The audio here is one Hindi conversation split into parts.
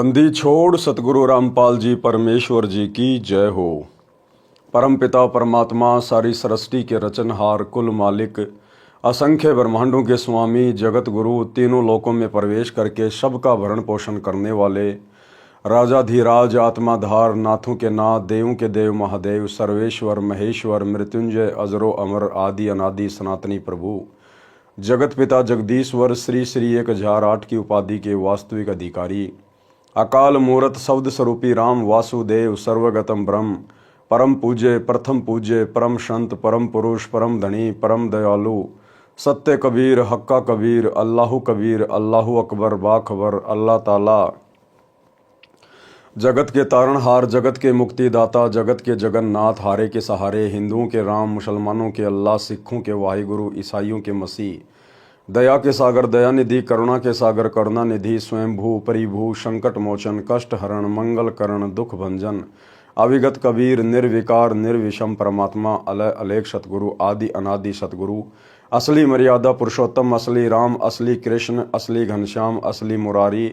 बंदी छोड़ सतगुरु रामपाल जी परमेश्वर जी की जय हो। परम पिता परमात्मा सारी सृष्टि के रचनहार कुल मालिक असंख्य ब्रह्मांडों के स्वामी जगत गुरु तीनों लोकों में प्रवेश करके सबका भरण पोषण करने वाले राजाधिराज आत्माधार नाथों के नाथ देवों के देव महादेव सर्वेश्वर महेश्वर मृत्युंजय अजरो अमर आदि अनादि सनातनी प्रभु जगत पिता जगदीश्वर श्री श्री 1008 की उपाधि के वास्तविक अधिकारी अकाल मूरत शब्द स्वरूपी राम वासुदेव सर्वगतम ब्रह्म परम पूज्य प्रथम पूज्य परम संत परम पुरुष परम धनी परम दयालु सत्य कबीर हक्का कबीर अल्लाहु अकबर बाखबर अल्लाह ताला जगत के तारणहार जगत के मुक्तिदाता जगत के जगन्नाथ हारे के सहारे हिंदुओं के राम मुसलमानों के अल्लाह सिखों के वाहिगुरु ईसाइयों के मसीह दया के सागर दयानिधि करुणा के सागर करुणानिधि स्वयंभू परिभू संकट मोचन कष्ट हरण मंगल करण दुख भंजन अविगत कबीर निर्विकार निर्विषम परमात्मा अलय अलेख सतगुरु आदि अनादि सतगुरु असली मर्यादा पुरुषोत्तम असली राम असली कृष्ण असली घनश्याम असली मुरारी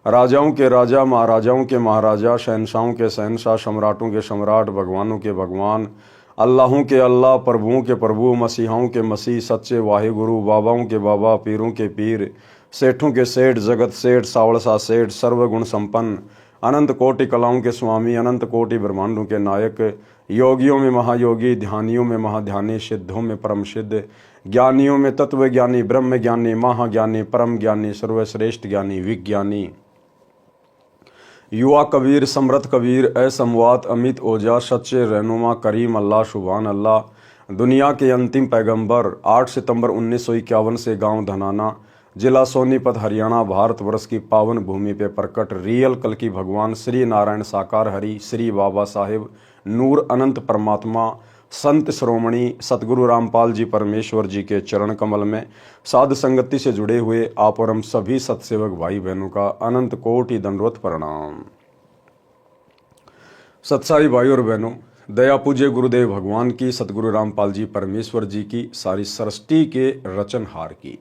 राजाओं के राजा महाराजाओं के महाराजा शहनशाहों के शहनशाह सम्राटों के सम्राट भगवानों के भगवान अल्लाहों के अल्लाह प्रभुओं के प्रभु मसीहाओं के मसीह सच्चे वाहिगुरु बाबाओं के बाबा पीरों के पीर सेठों के सेठ जगत सेठ सावड़सा सेठ सर्वगुण संपन्न अनंत कोटि कलाओं के स्वामी अनंत कोटि ब्रह्मांडों के नायक योगियों में महायोगी ध्यानियों में महाध्यानी सिद्धों में परम सिद्ध ज्ञानियों में तत्व ज्ञानी ब्रह्म ज्ञानी महाज्ञानी परम ज्ञानी सर्वश्रेष्ठ ज्ञानी विज्ञानी युवा कबीर समृत कबीर असमवात अमित ओजा सच्चे रहनुमा करीम अल्लाह शुभान अल्लाह दुनिया के अंतिम पैगंबर 8 सितंबर 1951 से गांव धनाना जिला सोनीपत हरियाणा भारतवर्ष की पावन भूमि पे प्रकट रियल कल की भगवान श्री नारायण साकार हरि श्री बाबा साहेब नूर अनंत परमात्मा संत श्रोमणी सतगुरु रामपाल जी परमेश्वर जी के चरण कमल में साध संगति से जुड़े हुए आप और हम सभी सत्सेवक भाई बहनों का अनंत कोटि दंडवत प्रणाम। सत्साई भाई और बहनों, दया पूज्य गुरुदेव भगवान की सतगुरु रामपाल जी परमेश्वर जी की सारी सृष्टि के रचनहार की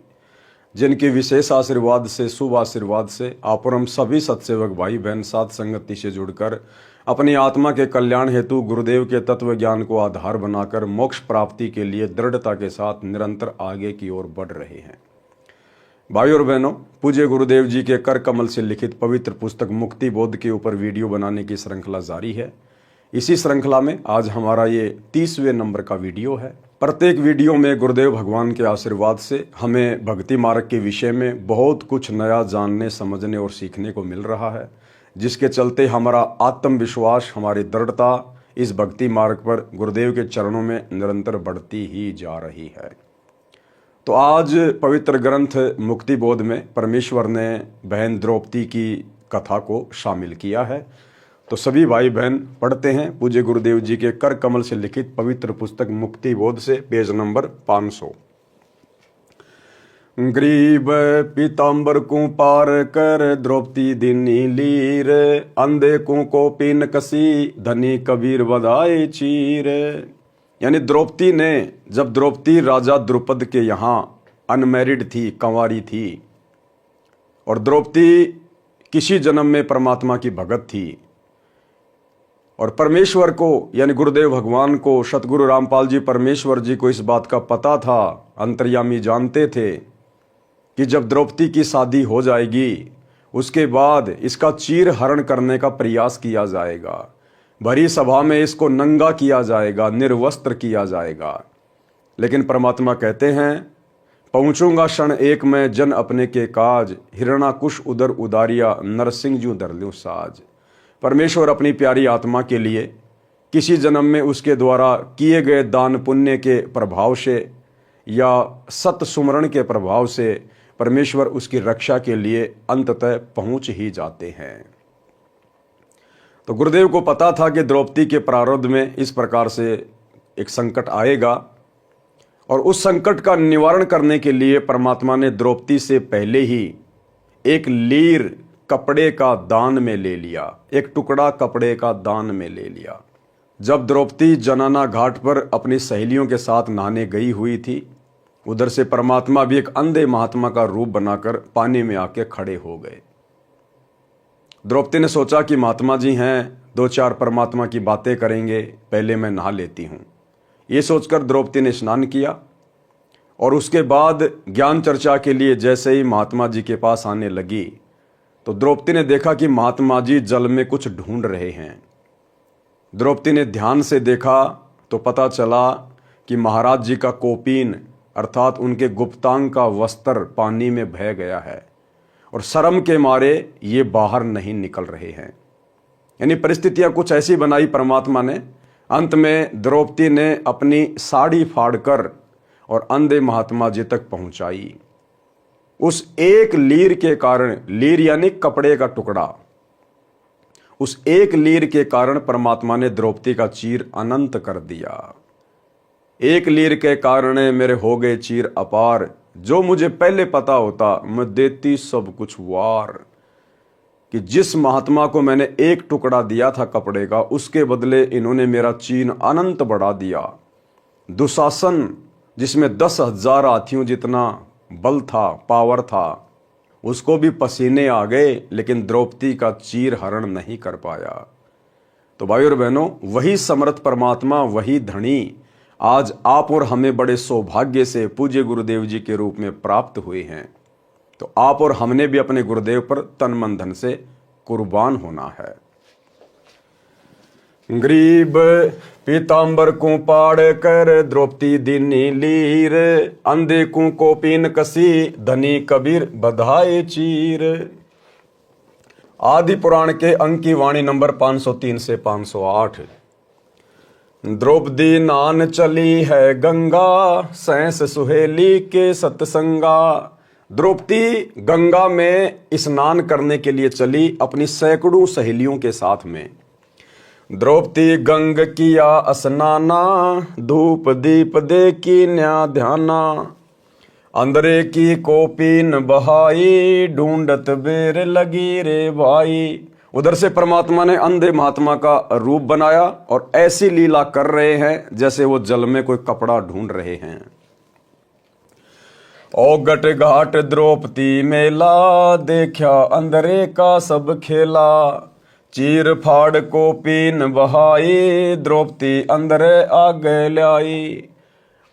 जिनके विशेष आशीर्वाद से शुभ आशीर्वाद से आप और हम सभी सत्सेवक भाई बहन साध संगति से जुड़कर अपनी आत्मा के कल्याण हेतु गुरुदेव के तत्व ज्ञान को आधार बनाकर मोक्ष प्राप्ति के लिए दृढ़ता के साथ निरंतर आगे की ओर बढ़ रहे हैं। भाई और बहनों, पूज्य गुरुदेव जी के कर कमल से लिखित पवित्र पुस्तक मुक्ति बोध के ऊपर वीडियो बनाने की श्रृंखला जारी है। इसी श्रृंखला में आज हमारा ये 30वें नंबर का वीडियो है। प्रत्येक वीडियो में गुरुदेव भगवान के आशीर्वाद से हमें भक्ति मार्ग के विषय में बहुत कुछ नया जानने समझने और सीखने को मिल रहा है, जिसके चलते हमारा आत्मविश्वास हमारी दृढ़ता इस भक्ति मार्ग पर गुरुदेव के चरणों में निरंतर बढ़ती ही जा रही है। तो आज पवित्र ग्रंथ मुक्ति बोध में परमेश्वर ने बहन द्रौपदी की कथा को शामिल किया है। तो सभी भाई बहन पढ़ते हैं पूज्य गुरुदेव जी के कर कमल से लिखित पवित्र पुस्तक मुक्ति बोध से पेज नंबर 500। ग्रीब पीताम्बर को पार कर द्रौपदी दिनी लीर अंधे को पीन कसी धनी कबीर बधाई चीर। यानी द्रौपदी ने, जब द्रौपदी राजा द्रुपद के यहाँ अनमैरिड थी, कंवारी थी, और द्रौपदी किसी जन्म में परमात्मा की भगत थी और परमेश्वर को यानी गुरुदेव भगवान को सतगुरु रामपाल जी परमेश्वर जी को इस बात का पता था, अंतर्यामी जानते थे कि जब द्रौपदी की शादी हो जाएगी उसके बाद इसका चीर हरण करने का प्रयास किया जाएगा, भरी सभा में इसको नंगा किया जाएगा, निर्वस्त्र किया जाएगा। लेकिन परमात्मा कहते हैं, पहुंचूंगा क्षण एक में जन अपने के काज हिरणाकुश उदर उदारिया नरसिंह जू धर लूं साज। परमेश्वर अपनी प्यारी आत्मा के लिए किसी जन्म में उसके द्वारा किए गए दान पुण्य के प्रभाव से या सत सुमरण के प्रभाव से परमेश्वर उसकी रक्षा के लिए अंततः पहुंच ही जाते हैं। तो गुरुदेव को पता था कि द्रौपदी के प्रारब्ध में इस प्रकार से एक संकट आएगा और उस संकट का निवारण करने के लिए परमात्मा ने द्रौपदी से पहले ही एक लीर कपड़े का दान में ले लिया, एक टुकड़ा कपड़े का दान में ले लिया। जब द्रौपदी जनाना घाट पर अपनी सहेलियों के साथ नहाने गई हुई थी, उधर से परमात्मा भी एक अंधे महात्मा का रूप बनाकर पानी में आके खड़े हो गए द्रौपदी ने सोचा कि महात्मा जी हैं, दो चार परमात्मा की बातें करेंगे, पहले मैं नहा लेती हूँ। ये सोचकर द्रौपदी ने स्नान किया और उसके बाद ज्ञान चर्चा के लिए जैसे ही महात्मा जी के पास आने लगी तो द्रौपदी ने देखा कि महात्मा जी जल में कुछ ढूंढ रहे हैं। द्रौपदी ने ध्यान से देखा तो पता चला कि महाराज जी का कोपीन अर्थात उनके गुप्तांग का वस्त्र पानी में बह गया है और शर्म के मारे ये बाहर नहीं निकल रहे हैं। यानी परिस्थितियां कुछ ऐसी बनाई परमात्मा ने। अंत में द्रौपदी ने अपनी साड़ी फाड़कर और अंधे महात्मा जी तक पहुंचाई। उस एक लीर के कारण, लीर यानी कपड़े का टुकड़ा, उस एक लीर के कारण परमात्मा ने द्रौपदी का चीर अनंत कर दिया। एक लीर के कारण मेरे हो गए चीर अपार, जो मुझे पहले पता होता मैं देती सब कुछ वार। कि जिस महात्मा को मैंने एक टुकड़ा दिया था कपड़े का, उसके बदले इन्होंने मेरा चीन अनंत बढ़ा दिया। दुशासन जिसमें 10,000 हाथियों जितना बल था, पावर था, उसको भी पसीने आ गए, लेकिन द्रौपदी का चीर हरण नहीं कर पाया। तो भाई और बहनों, वही समर्थ परमात्मा, वही धनी आज आप और हमें बड़े सौभाग्य से पूज्य गुरुदेव जी के रूप में प्राप्त हुए हैं। तो आप और हमने भी अपने गुरुदेव पर तन मन धन से कुर्बान होना है। गरीब पीतांबर को पाड़ कर द्रौपदी दीनी लीर, अंधे को कोपीन कसी धनी कबीर बधाए चीर। आदि पुराण के अंक की वाणी नंबर 503 से 508। द्रौपदी नान चली है गंगा, सैंस सुहेली के सत्संगा। द्रौपदी गंगा में स्नान करने के लिए चली अपनी सैकड़ों सहेलियों के साथ में। द्रौपदी गंग किया स्नाना, धूप दीप दे की न्या ध्याना। अंदरे की कोपीन बहाई, ढूंढत बेर लगी रे भाई। उधर से परमात्मा ने अंधे महात्मा का रूप बनाया और ऐसी लीला कर रहे हैं जैसे वो जल में कोई कपड़ा ढूंढ रहे हैं। ओ गट घाट द्रौपदी मेला, देखा अंधरे का सब खेला। चीर फाड़ को पीन बहाई, द्रौपदी अंधरे आगे लाई।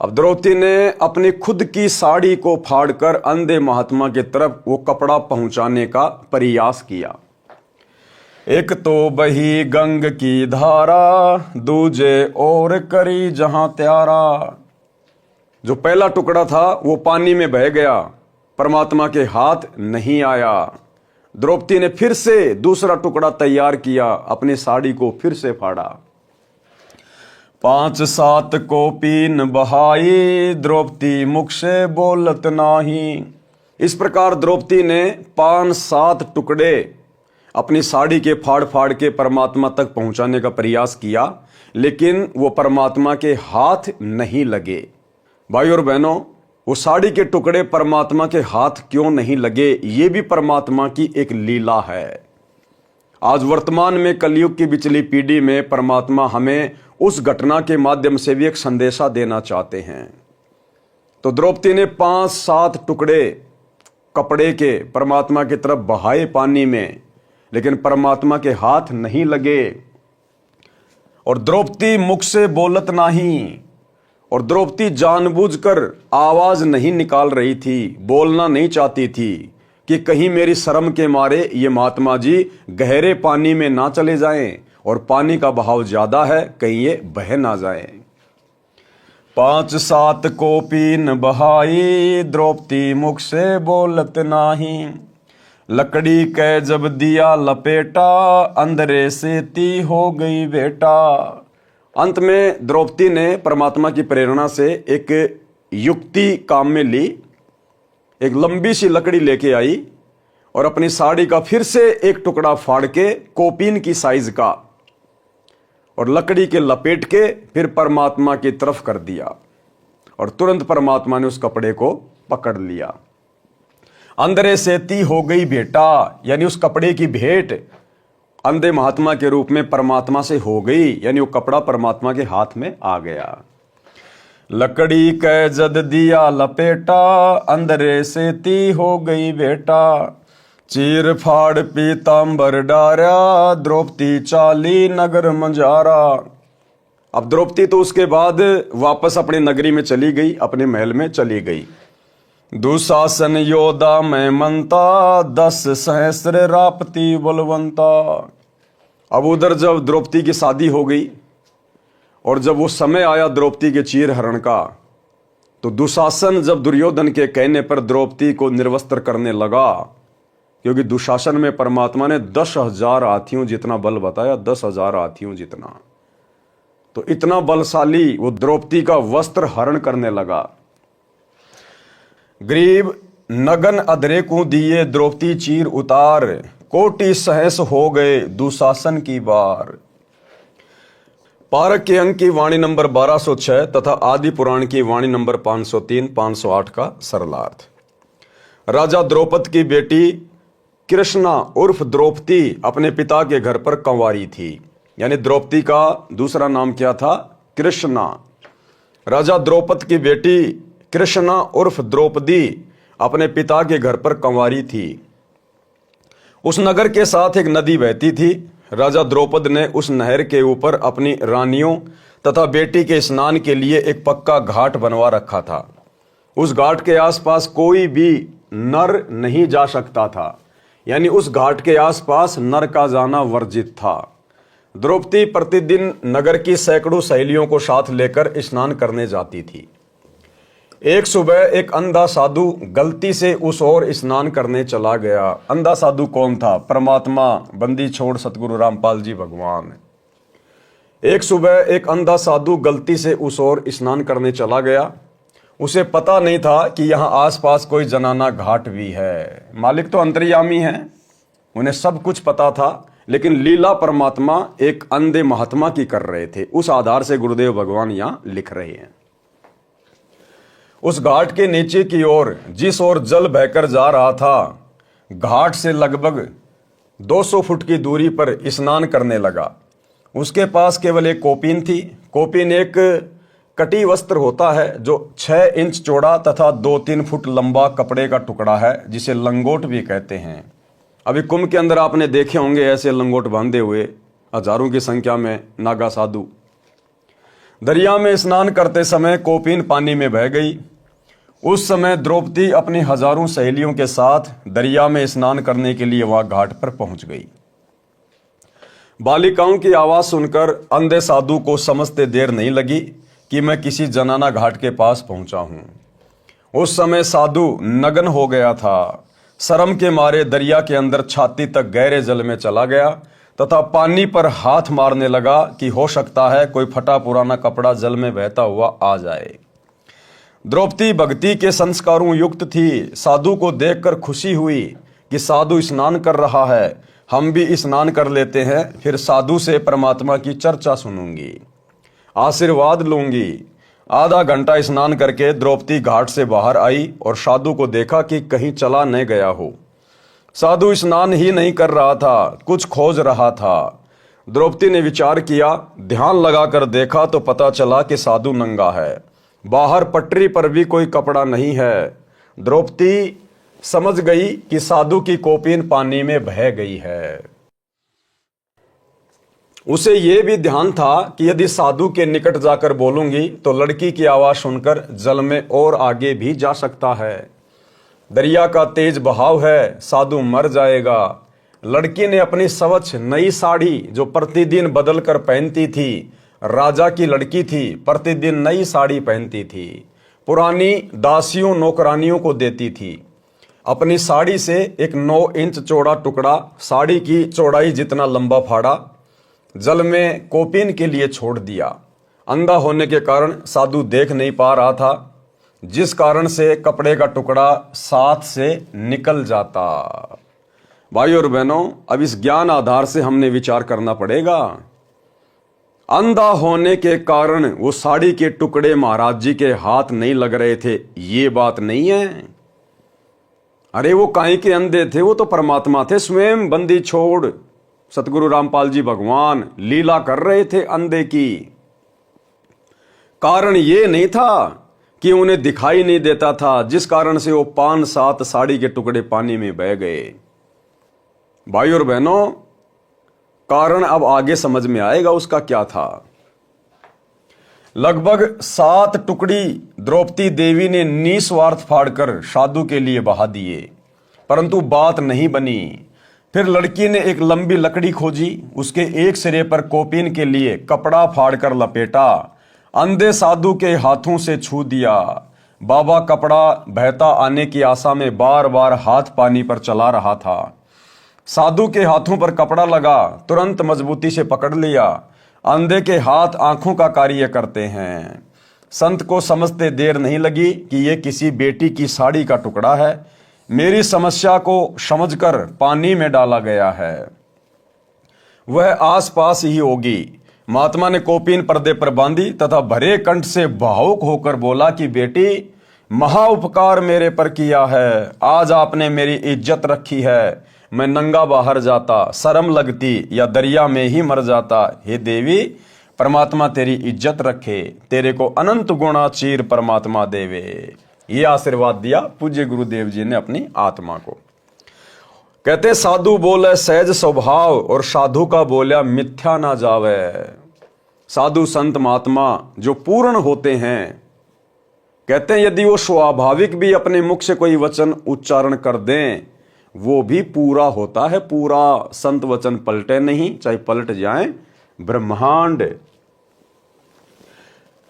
अब द्रौपदी ने अपनी खुद की साड़ी को फाड़कर अंधे महात्मा की तरफ वो कपड़ा पहुंचाने का प्रयास किया। एक तो बही गंग की धारा, दूजे और करी जहां त्यारा। जो पहला टुकड़ा था वो पानी में बह गया, परमात्मा के हाथ नहीं आया। द्रौपदी ने फिर से दूसरा टुकड़ा तैयार किया, अपनी साड़ी को फिर से फाड़ा। 5-7 कोपीन बहाई, द्रौपदी मुख से बोलत नाही। इस प्रकार द्रौपदी ने 5-7 टुकड़े अपनी साड़ी के फाड़ फाड़ के परमात्मा तक पहुंचाने का प्रयास किया, लेकिन वो परमात्मा के हाथ नहीं लगे। भाई और बहनों, वो साड़ी के टुकड़े परमात्मा के हाथ क्यों नहीं लगे, ये भी परमात्मा की एक लीला है। आज वर्तमान में कलयुग की बिचली पीढ़ी में परमात्मा हमें उस घटना के माध्यम से भी एक संदेशा देना चाहते हैं। तो द्रौपदी ने 5-7 टुकड़े कपड़े के परमात्मा की तरफ बहाए पानी में, लेकिन परमात्मा के हाथ नहीं लगे। और द्रौपदी मुख से बोलत नहीं, और द्रौपदी जानबूझकर आवाज नहीं निकाल रही थी, बोलना नहीं चाहती थी कि कहीं मेरी शर्म के मारे ये महात्मा जी गहरे पानी में ना चले जाएं और पानी का बहाव ज्यादा है, कहीं ये बह ना जाए। 5-7 कोपीन बहाई, द्रौपदी मुख से बोलत नाही। लकड़ी के जब दिया लपेटा, अंधरे से ती हो गई बेटा। अंत में द्रौपदी ने परमात्मा की प्रेरणा से एक युक्ति काम में ली। एक लंबी सी लकड़ी लेके आई और अपनी साड़ी का फिर से एक टुकड़ा फाड़ के कोपीन की साइज का और लकड़ी के लपेट के फिर परमात्मा की तरफ कर दिया और तुरंत परमात्मा ने उस कपड़े को पकड़ लिया। अंधरे से ती हो गई भेंटा, यानी उस कपड़े की भेंट अंधे महात्मा के रूप में परमात्मा से हो गई, यानी वो कपड़ा परमात्मा के हाथ में आ गया। लकड़ी के जद दिया लपेटा, अंधरे से ती हो गई बेटा। चीर फाड़ पीतांबर डारा, द्रौपदी चाली नगर मंजारा। अब द्रौपदी तो उसके बाद वापस अपनी नगरी में चली गई, अपने महल में चली गई। दुशासन योद्धा में मनता, 10 सहस्र रापती बलवंता। अब उधर जब द्रौपदी की शादी हो गई और जब वो समय आया द्रौपदी के चीर हरण का, तो दुशासन जब दुर्योधन के कहने पर द्रौपदी को निर्वस्त्र करने लगा, क्योंकि दुशासन में परमात्मा ने 10,000 हाथियों जितना बल बताया, 10,000 हाथियों जितना, तो इतना बलशाली वो द्रौपदी का वस्त्र हरण करने लगा। गरीब नगन अधरे को दिए, द्रौपदी चीर उतार, कोटि सहस हो गए दुशासन की बार। पारक के अंक की वाणी नंबर 1206 तथा आदि पुराण की वाणी नंबर 503, 508 का सरलार्थ। राजा द्रौपद की बेटी कृष्णा उर्फ द्रौपदी अपने पिता के घर पर कंवारी थी, यानी द्रौपदी का दूसरा नाम क्या था? कृष्णा। राजा द्रौपद की बेटी कृष्णा उर्फ द्रौपदी अपने पिता के घर पर कंवारी थी। उस नगर के साथ एक नदी बहती थी। राजा द्रौपद ने उस नहर के ऊपर अपनी रानियों तथा बेटी के स्नान के लिए एक पक्का घाट बनवा रखा था। उस घाट के आसपास कोई भी नर नहीं जा सकता था, यानी उस घाट के आसपास नर का जाना वर्जित था। द्रौपदी प्रतिदिन नगर की सैकड़ों सहेलियों को साथ लेकर स्नान करने जाती थी। एक सुबह एक अंधा साधु गलती से उस ओर स्नान करने चला गया। अंधा साधु कौन था? परमात्मा बंदी छोड़ सतगुरु रामपाल जी भगवान। एक सुबह एक अंधा साधु गलती से उस ओर स्नान करने चला गया। उसे पता नहीं था कि यहाँ आसपास कोई जनाना घाट भी है। मालिक तो अंतर्यामी है, उन्हें सब कुछ पता था, लेकिन लीला परमात्मा एक अंधे महात्मा की कर रहे थे। उस आधार से गुरुदेव भगवान यहाँ लिख रहे हैं। उस घाट के नीचे की ओर जिस ओर जल बहकर जा रहा था, घाट से लगभग 200 फुट की दूरी पर स्नान करने लगा। उसके पास केवल एक कोपीन थी। कोपीन एक कटी वस्त्र होता है जो 6 इंच चौड़ा तथा 2-3 फुट लंबा कपड़े का टुकड़ा है, जिसे लंगोट भी कहते हैं। अभी कुंभ के अंदर आपने देखे होंगे ऐसे लंगोट बांधे हुए हजारों की संख्या में नागा साधु। दरिया में स्नान करते समय कोपीन पानी में बह गई। उस समय द्रौपदी अपनी हजारों सहेलियों के साथ दरिया में स्नान करने के लिए वहां घाट पर पहुंच गई। बालिकाओं की आवाज सुनकर अंधे साधु को समझते देर नहीं लगी कि मैं किसी जनाना घाट के पास पहुंचा हूं। उस समय साधु नग्न हो गया था। शर्म के मारे दरिया के अंदर छाती तक गहरे जल में चला गया तथा पानी पर हाथ मारने लगा कि हो सकता है कोई फटा पुराना कपड़ा जल में बहता हुआ आ जाए। द्रौपदी भक्ति के संस्कारों युक्त थी। साधु को देखकर खुशी हुई कि साधु स्नान कर रहा है, हम भी स्नान कर लेते हैं, फिर साधु से परमात्मा की चर्चा सुनूंगी, आशीर्वाद लूंगी। आधा घंटा स्नान करके द्रौपदी घाट से बाहर आई और साधु को देखा कि कहीं चला न गया हो। साधु स्नान ही नहीं कर रहा था, कुछ खोज रहा था। द्रौपदी ने विचार किया, ध्यान लगाकर देखा तो पता चला कि साधु नंगा है। बाहर पटरी पर भी कोई कपड़ा नहीं है। द्रौपदी समझ गई कि साधु की कोपीन पानी में बह गई है। उसे यह भी ध्यान था कि यदि साधु के निकट जाकर बोलूंगी तो लड़की की आवाज सुनकर जल में और आगे भी जा सकता है। दरिया का तेज बहाव है, साधु मर जाएगा। लड़की ने अपनी स्वच्छ नई साड़ी जो प्रतिदिन बदल कर पहनती थी, राजा की लड़की थी, प्रतिदिन नई साड़ी पहनती थी, पुरानी दासियों नौकरानियों को देती थी। अपनी साड़ी से एक 9 इंच चौड़ा टुकड़ा, साड़ी की चौड़ाई जितना लंबा फाड़ा, जल में कोपीन के लिए छोड़ दिया। अंधा होने के कारण साधु देख नहीं पा रहा था, जिस कारण से कपड़े का टुकड़ा साथ से निकल जाता। भाइयों और बहनों, अब इस ज्ञान आधार से हमने विचार करना पड़ेगा। अंधा होने के कारण वो साड़ी के टुकड़े महाराज जी के हाथ नहीं लग रहे थे, ये बात नहीं है। अरे वो काहे के अंधे थे? वो तो परमात्मा थे, स्वयं बंदी छोड़ सतगुरु रामपाल जी भगवान लीला कर रहे थे अंधे की। कारण ये नहीं था कि उन्हें दिखाई नहीं देता था, जिस कारण से वो 5-7 साड़ी के टुकड़े पानी में बह गए। भाई और बहनों, कारण अब आगे समझ में आएगा उसका क्या था। लगभग 7 टुकड़ी द्रौपदी देवी ने निस्वार्थ फाड़कर साधु के लिए बहा दिए, परंतु बात नहीं बनी। फिर लड़की ने एक लंबी लकड़ी खोजी, उसके एक सिरे पर कोपिन के लिए कपड़ा फाड़कर लपेटा, अंधे साधु के हाथों से छू दिया। बाबा कपड़ा बहता आने की आशा में बार बार हाथ पानी पर चला रहा था। साधु के हाथों पर कपड़ा लगा, तुरंत मजबूती से पकड़ लिया। अंधे के हाथ आंखों का कार्य करते हैं। संत को समझते देर नहीं लगी कि यह किसी बेटी की साड़ी का टुकड़ा है। मेरी समस्या को समझकर पानी में डाला गया है, वह आसपास ही होगी। महात्मा ने कोपिन पर्दे पर बांधी तथा भरे कंठ से भावुक होकर बोला कि बेटी, महा उपकार मेरे पर किया है। आज आपने मेरी इज्जत रखी है। मैं नंगा बाहर जाता, शर्म लगती, या दरिया में ही मर जाता। हे देवी, परमात्मा तेरी इज्जत रखे, तेरे को अनंत गुणा चीर परमात्मा देवे। ये आशीर्वाद दिया पूज्य गुरुदेव जी ने अपनी आत्मा को। कहते साधु बोले सहज स्वभाव, और साधु का बोला मिथ्या ना जावे। साधु संत महात्मा जो पूर्ण होते हैं, कहते हैं यदि वो स्वाभाविक भी अपने मुख से कोई वचन उच्चारण कर दें, वो भी पूरा होता है। पूरा संत वचन पलटे नहीं, चाहे पलट जाए ब्रह्मांड।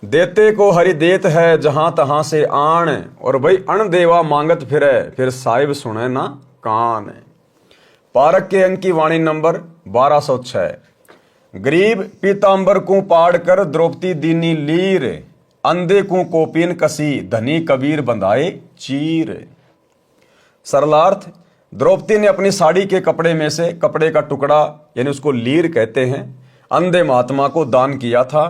देते को हरि देत है, जहां तहां से आण, और भाई अण देवा मांगत फिरे, फिर साहिब सुने ना कान। पारक के अंक की वाणी नंबर 1206। गरीब पीतांबर को पाड़ कर द्रौपदी दीनी लीर, अंधे को कोपिन कसी, धनी कबीर बंधाए चीर। सरलार्थ, द्रौपदी ने अपनी साड़ी के कपड़े में से कपड़े का टुकड़ा, यानी उसको लीर कहते हैं, अंधे महात्मा को दान किया था।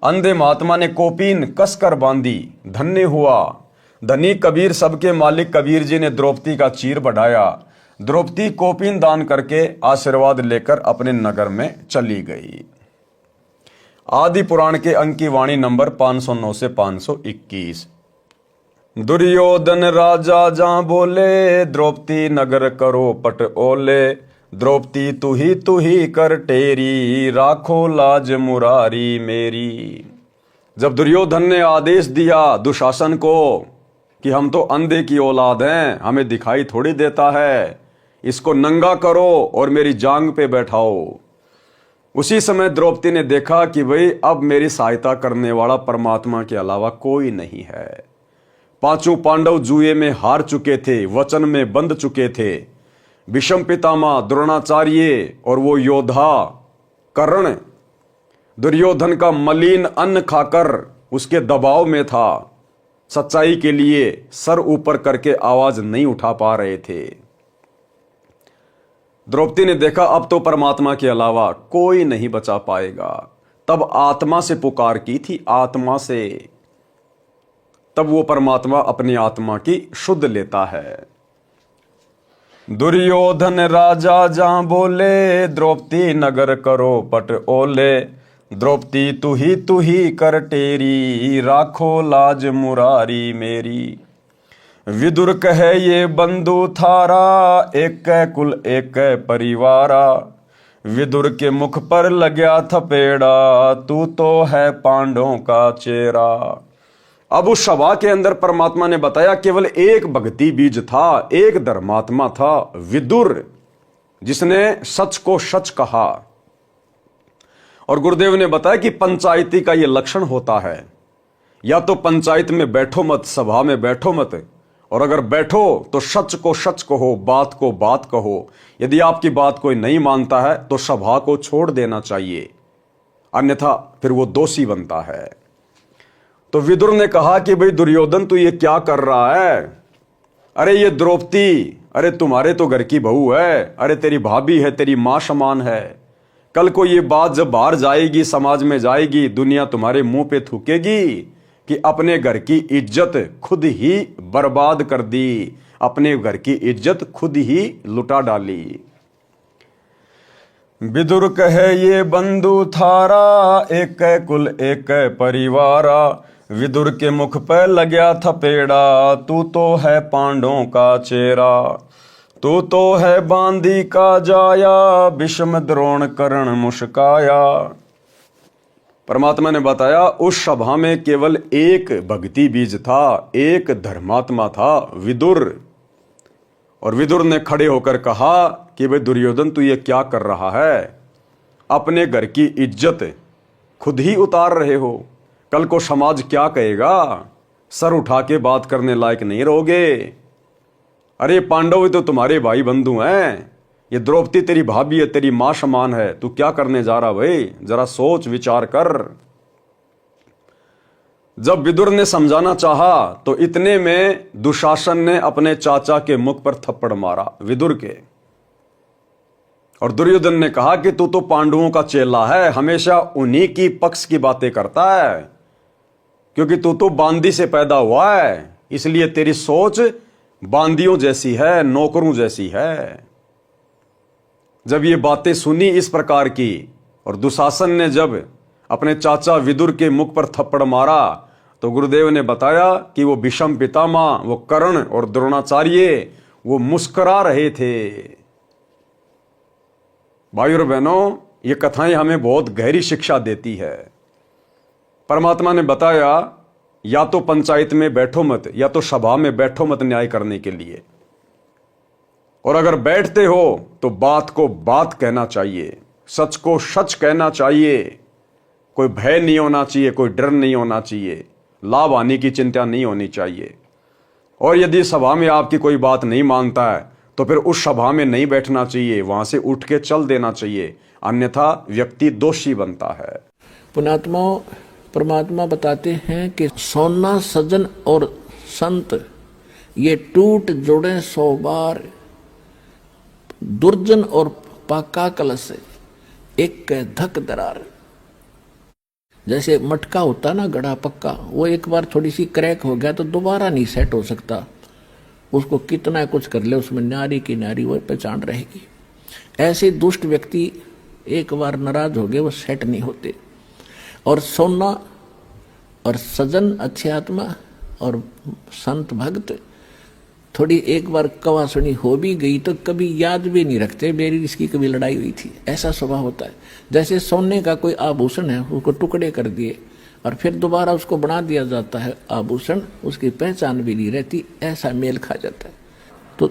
अंधे महात्मा ने कोपिन कसकर बांधी, धन्य हुआ। धनी कबीर सबके मालिक कबीर जी ने द्रौपदी का चीर बढ़ाया। द्रौपदी कोपिन दान करके आशीर्वाद लेकर अपने नगर में चली गई। आदि पुराण के अंक की वाणी नंबर 509 से 521। दुर्योधन राजा जहां बोले, द्रौपदी नगर करो पट ओले। द्रौपदी तू ही कर टेरी, राखो लाज मुरारी मेरी। जब दुर्योधन ने आदेश दिया दुशासन को कि हम तो अंधे की औलाद हैं, हमें दिखाई थोड़ी देता है, इसको नंगा करो और मेरी जांग पे बैठाओ, उसी समय द्रौपदी ने देखा कि भाई अब मेरी सहायता करने वाला परमात्मा के अलावा कोई नहीं है। पांचों पांडव जुए में हार चुके थे, वचन में बंध चुके थे। भीष्म पितामह, द्रोणाचार्य और वो योद्धा कर्ण दुर्योधन का मलिन अन्न खाकर उसके दबाव में था। सच्चाई के लिए सर ऊपर करके आवाज नहीं उठा पा रहे थे। द्रौपदी ने देखा अब तो परमात्मा के अलावा कोई नहीं बचा पाएगा। तब आत्मा से पुकार की थी, आत्मा से। तब वो परमात्मा अपनी आत्मा की शुद्ध लेता है। दुर्योधन राजा जहां बोले, द्रौपदी नगर करो पट ओले। द्रौपदी तू ही कर टेरी, राखो लाज मुरारी मेरी। विदुर कहे ये बंधु थारा, एक कुल एक परिवारा। विदुर के मुख पर लग्या थपेड़ा, तू तो है पांडवों का चेहरा। अब उस सभा के अंदर परमात्मा ने बताया केवल एक भक्ति बीज था, एक धर्मात्मा था, विदुर, जिसने सच को सच कहा। और गुरुदेव ने बताया कि पंचायती का यह लक्षण होता है, या तो पंचायत में बैठो मत, सभा में बैठो मत, और अगर बैठो तो सच को सच कहो, बात को बात कहो। यदि आपकी बात कोई नहीं मानता है तो सभा को छोड़ देना चाहिए, अन्यथा फिर वो दोषी बनता है। तो विदुर ने कहा कि भाई दुर्योधन तू ये क्या कर रहा है? अरे ये द्रौपदी, अरे तुम्हारे तो घर की बहू है, अरे तेरी भाभी है, तेरी मां समान है। कल को ये बात जब बाहर जाएगी, समाज में जाएगी, दुनिया तुम्हारे मुंह पे थूकेगी कि अपने घर की इज्जत खुद ही बर्बाद कर दी, अपने घर की इज्जत खुद ही लुटा डाली। विदुर कहे ये बंधु थारा, एक कुल एक परिवारा। विदुर के मुख पर लग्या थपेड़ा, तू तो है पांडवों का चेहरा। तू तो है बांदी का जाया, विषम द्रोण कर्ण मुस्काया। परमात्मा ने बताया उस सभा में केवल एक भक्ति बीज था, एक धर्मात्मा था, विदुर। और विदुर ने खड़े होकर कहा कि भाई दुर्योधन, तू ये क्या कर रहा है? अपने घर की इज्जत खुद ही उतार रहे हो। कल को समाज क्या कहेगा? सर उठा के बात करने लायक नहीं रहोगे। अरे पांडव तो तुम्हारे भाई बंधु हैं, ये द्रौपदी तेरी भाभी है, तेरी मां समान है, तू क्या करने जा रहा भाई? जरा सोच विचार कर। जब विदुर ने समझाना चाहा तो इतने में दुशासन ने अपने चाचा के मुख पर थप्पड़ मारा, विदुर के। और दुर्योधन ने कहा कि तू तो पांडवों का चेला है, हमेशा उन्हीं की पक्ष की बातें करता है, क्योंकि तू तो बांदी से पैदा हुआ है, इसलिए तेरी सोच बांदियों जैसी है, नौकरों जैसी है। जब ये बातें सुनी इस प्रकार की और दुशासन ने जब अपने चाचा विदुर के मुख पर थप्पड़ मारा तो गुरुदेव ने बताया कि वो भीष्म पितामह, वो कर्ण और द्रोणाचार्य वो मुस्कुरा रहे थे। भाइयों और बहनों, ये कथाएं हमें बहुत गहरी शिक्षा देती है। परमात्मा ने बताया या तो पंचायत में बैठो मत, या तो सभा में बैठो मत न्याय करने के लिए, और अगर बैठते हो तो बात को बात कहना चाहिए, सच को सच कहना चाहिए। कोई भय नहीं होना चाहिए, कोई डर नहीं होना चाहिए, लाभ हानि की चिंता नहीं होनी चाहिए। और यदि सभा में आपकी कोई बात नहीं मानता है तो फिर उस सभा में नहीं बैठना चाहिए, वहां से उठ के चल देना चाहिए, अन्यथा व्यक्ति दोषी बनता है। पुण्यात्मा परमात्मा बताते हैं कि सोना सजन और संत ये टूट जुड़े 100 बार, दुर्जन और पाका कलश एक धक दरार। जैसे मटका होता ना गड़ा पक्का, वो एक बार थोड़ी सी क्रैक हो गया तो दोबारा नहीं सेट हो सकता, उसको कितना कुछ कर ले उसमें नारी की नारी वो पहचान रहेगी। ऐसे दुष्ट व्यक्ति एक बार नाराज हो गए वो सेट नहीं होते। और सोना और सजन अच्छे आत्मा और संत भक्त थोड़ी एक बार कवा सुनी हो भी गई तो कभी याद भी नहीं रखते मेरी इसकी कभी लड़ाई हुई थी, ऐसा स्वभाव होता है। जैसे सोने का कोई आभूषण है, उसको टुकड़े कर दिए और फिर दोबारा उसको बना दिया जाता है आभूषण, उसकी पहचान भी नहीं रहती, ऐसा मेल खा जाता है। तो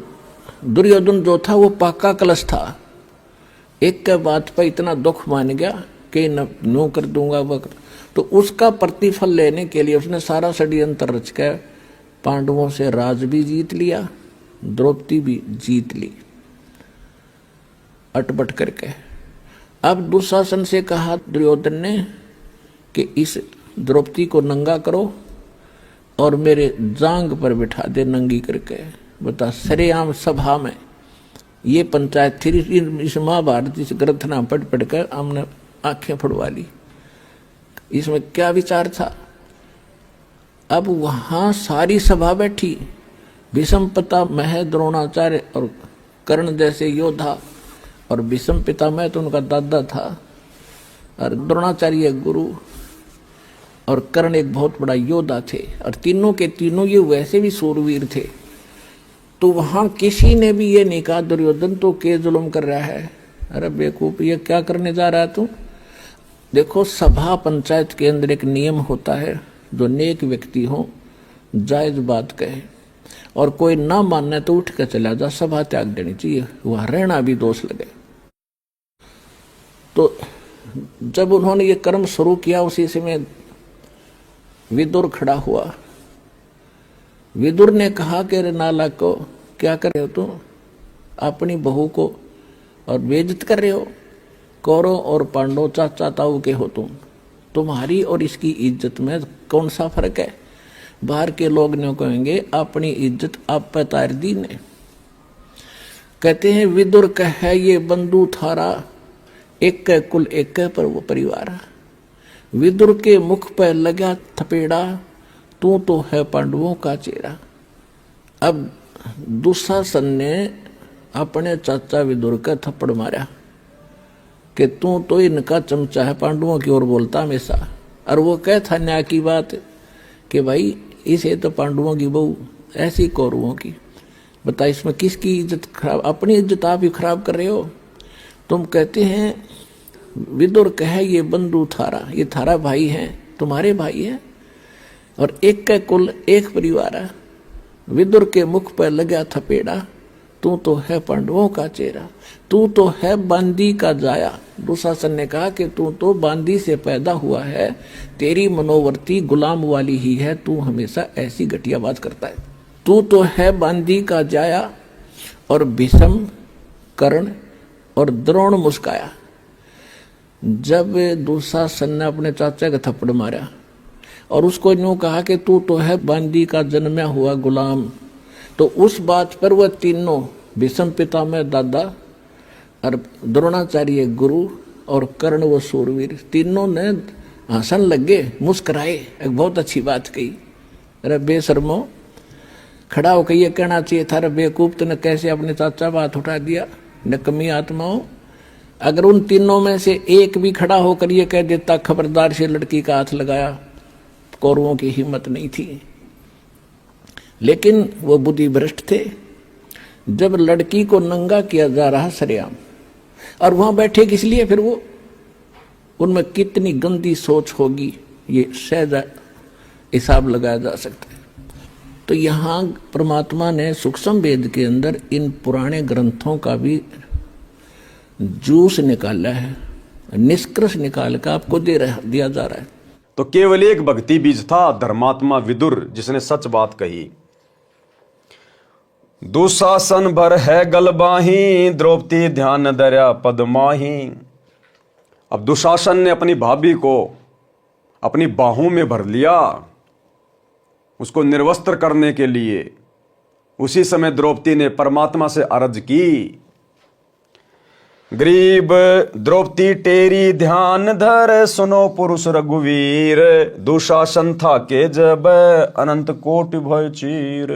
दुर्योधन जो था वो पाका कलश था, एक के बात पर इतना दुख मान गया कि नो कर दूंगा वक्त, तो उसका प्रतिफल लेने के लिए उसने सारा षड्यंत्र रच कर पांडवों से राज भी जीत लिया, द्रौपदी भी जीत ली अटपट करके। अब दुशासन से कहा दुर्योधन ने कि इस द्रौपदी को नंगा करो और मेरे जांग पर बिठा दे नंगी करके। बता, सरेआम सभा में ये पंचायत थी, इस महाभारत इस ग्रंथ नाम पढ़ पढ़ कर हमने आंखें फुड़वा ली। इसमें क्या विचार था? अब वहां सारी सभा बैठी, भीष्म पितामह, द्रोणाचार्य और कर्ण जैसे योद्धा, और भीष्म पितामह तो उनका दादा था, और द्रोणाचार्य गुरु, और कर्ण एक बहुत बड़ा योद्धा थे, और तीनों के तीनों ये वैसे भी सूरवीर थे। तो वहां किसी ने भी ये नहीं कहा दुर्योधन तो के जुल्म कर रहा है, अरे बेवकूफ ये क्या करने जा रहा है तू। देखो, सभा पंचायत के अंदर एक नियम होता है, जो नेक व्यक्ति हो जायज बात कहे, और कोई ना मानने तो उठ कर चला जा, सभा त्याग देनी चाहिए, वहां रहना भी दोष लगे। तो जब उन्होंने ये कर्म शुरू किया उसी समय विदुर खड़ा हुआ। विदुर ने कहा कि रे नालायक को क्या कर रहे हो तुम, अपनी बहू को और बेइज्जत कर रहे हो। कौरव और पांडव चाचा ताऊ के हो तुम, तुम्हारी और इसकी इज्जत में कौन सा फर्क है। बाहर के लोग ने कहेंगे अपनी इज्जत आप पे तार दी ने। कहते हैं विदुर कहे ये बंधु थारा, एक के कुल एक के पर वो परिवार। विदुर के मुख पर लगा थपेड़ा, तू तो है पांडवों का चेहरा। अब दुशासन ने अपने चाचा विदुर का थप्पड़ मारा कि तू तो इनका चमचा है, पांडवों की ओर बोलता हमेशा। और वो कह था न्याय की बात कि भाई इसे तो पांडवों की बहू, ऐसी कौरवों की। बता इसमें किसकी इज्जत खराब, अपनी इज्जत आप ही खराब कर रहे हो। तुम कहते हैं विदुर कहे ये बंधु थारा, ये थारा भाई है, तुम्हारे भाई है, और एक का कुल एक परिवार है। विदुर के मुख पर लगा थपेड़ा, तू तो है पांडवों का चेहरा, तू तो है बांदी का जाया। दुशासन ने कहा कि तू तो बांदी से पैदा हुआ है, तेरी मनोवर्ती गुलाम वाली ही है, तू हमेशा ऐसी घटिया बात करता है। तू तो है बांदी का जाया। और भीष्म, कर्ण और द्रोण मुस्काया। जब दुशासन ने अपने चाचा का थप्पड़ मारा और उसको यूं कहा कि तू तो है बांदी का जन्मा हुआ गुलाम, तो उस बात पर वह तीनों, भीष्म पितामह दादा और द्रोणाचार्य गुरु और कर्ण वो सूरवीर, तीनों ने हंसन लगे, मुस्कुराए, एक बहुत अच्छी बात कही। अरे बेशर्मो, खड़ा होकर ये कहना चाहिए था, बेवकूफ तूने कैसे अपने चाचा बात उठा दिया, नकमी आत्माओं। अगर उन तीनों में से एक भी खड़ा होकर ये कह देता खबरदार से लड़की का हाथ लगाया, कौरवों की हिम्मत नहीं थी। लेकिन वो बुद्धि भ्रष्ट थे। जब लड़की को नंगा किया जा रहा सरेआम, और वहां बैठे किस लिए, फिर वो उनमें कितनी गंदी सोच होगी ये सहज हिसाब लगाया जा सकता है। तो यहाँ परमात्मा ने सूक्ष्म वेद के अंदर इन पुराने ग्रंथों का भी जूस निकाला है, निष्कर्ष निकाल कर आपको दिया जा रहा है। तो केवल एक भक्ति बीज था, धर्मात्मा विदुर, जिसने सच बात कही। दुशासन भर है गलबाही, द्रौपदी ध्यान दर्या पदमाही। अब दुशासन ने अपनी भाभी को अपनी बाहों में भर लिया, उसको निर्वस्त्र करने के लिए। उसी समय द्रौपदी ने परमात्मा से अर्ज की, गरीब द्रौपदी टेरी ध्यान धर, सुनो पुरुष रघुवीर, दुशासन था के जब अनंत कोटि भय चीर।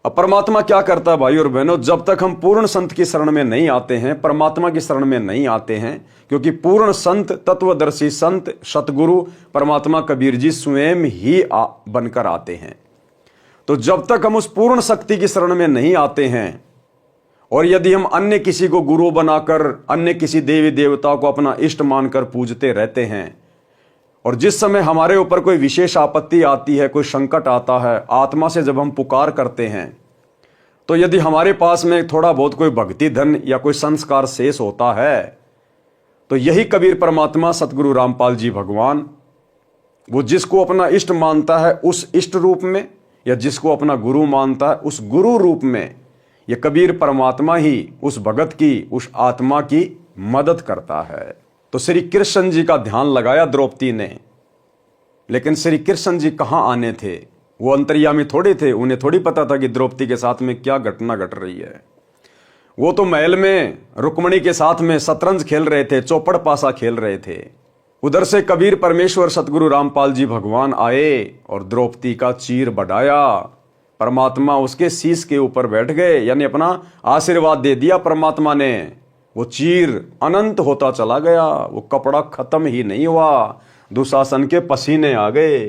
अब परमात्मा क्या करता है भाई और बहनों, जब तक हम पूर्ण संत की शरण में नहीं आते हैं, परमात्मा की शरण में नहीं आते हैं, क्योंकि पूर्ण संत, तत्वदर्शी संत, सतगुरु परमात्मा कबीर जी स्वयं ही बनकर आते हैं। तो जब तक हम उस पूर्ण शक्ति की शरण में नहीं आते हैं, और यदि हम अन्य किसी को गुरु बनाकर, अन्य किसी देवी देवता को अपना इष्ट मानकर पूजते रहते हैं, और जिस समय हमारे ऊपर कोई विशेष आपत्ति आती है, कोई संकट आता है, आत्मा से जब हम पुकार करते हैं, तो यदि हमारे पास में थोड़ा बहुत कोई भक्ति धन या कोई संस्कार शेष होता है, तो यही कबीर परमात्मा सतगुरु रामपाल जी भगवान, वो जिसको अपना इष्ट मानता है उस इष्ट रूप में, या जिसको अपना गुरु मानता है उस गुरु रूप में, ये कबीर परमात्मा ही उस भगत की, उस आत्मा की मदद करता है। तो श्री कृष्ण जी का ध्यान लगाया द्रौपदी ने, लेकिन श्री कृष्ण जी कहां आने थे, वो अंतर्यामी थोड़े थे, उन्हें थोड़ी पता था कि द्रौपदी के साथ में क्या घटना घट रही है। वो तो महल में रुक्मणी के साथ में शतरंज खेल रहे थे, चौपड़ पासा खेल रहे थे। उधर से कबीर परमेश्वर सतगुरु रामपाल जी भगवान आए और द्रौपदी का चीर बढ़ाया। परमात्मा उसके शीश के ऊपर बैठ गए, यानी अपना आशीर्वाद दे दिया परमात्मा ने। वो चीर अनंत होता चला गया, वो कपड़ा खत्म ही नहीं हुआ, दुशासन के पसीने आ गए।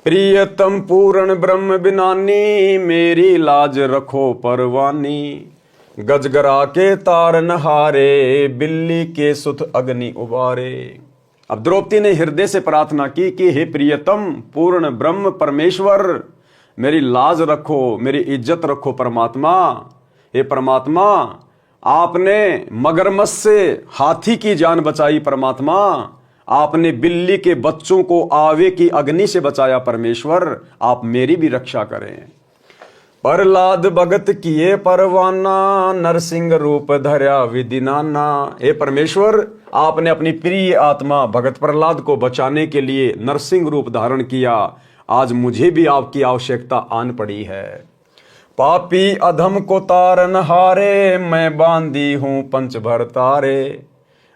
प्रियतम पूर्ण ब्रह्म बिनानी, मेरी लाज रखो परवानी, गजगरा के तार नहारे, बिल्ली के सुत अग्नि उबारे। अब द्रौपदी ने हृदय से प्रार्थना की कि हे प्रियतम पूर्ण ब्रह्म परमेश्वर, मेरी लाज रखो, मेरी इज्जत रखो परमात्मा। हे परमात्मा, आपने मगरमच्छ से हाथी की जान बचाई परमात्मा, आपने बिल्ली के बच्चों को आवे की अग्नि से बचाया परमेश्वर, आप मेरी भी रक्षा करें। प्रहलाद भगत किए परवाना, नरसिंह रूप धर्या विधि नाना। हे परमेश्वर, आपने अपनी प्रिय आत्मा भगत प्रहलाद को बचाने के लिए नरसिंह रूप धारण किया, आज मुझे भी आपकी आवश्यकता आन पड़ी है। पापी अधम को तारन हारे, मैं बांधी हूं पंचभरतारे।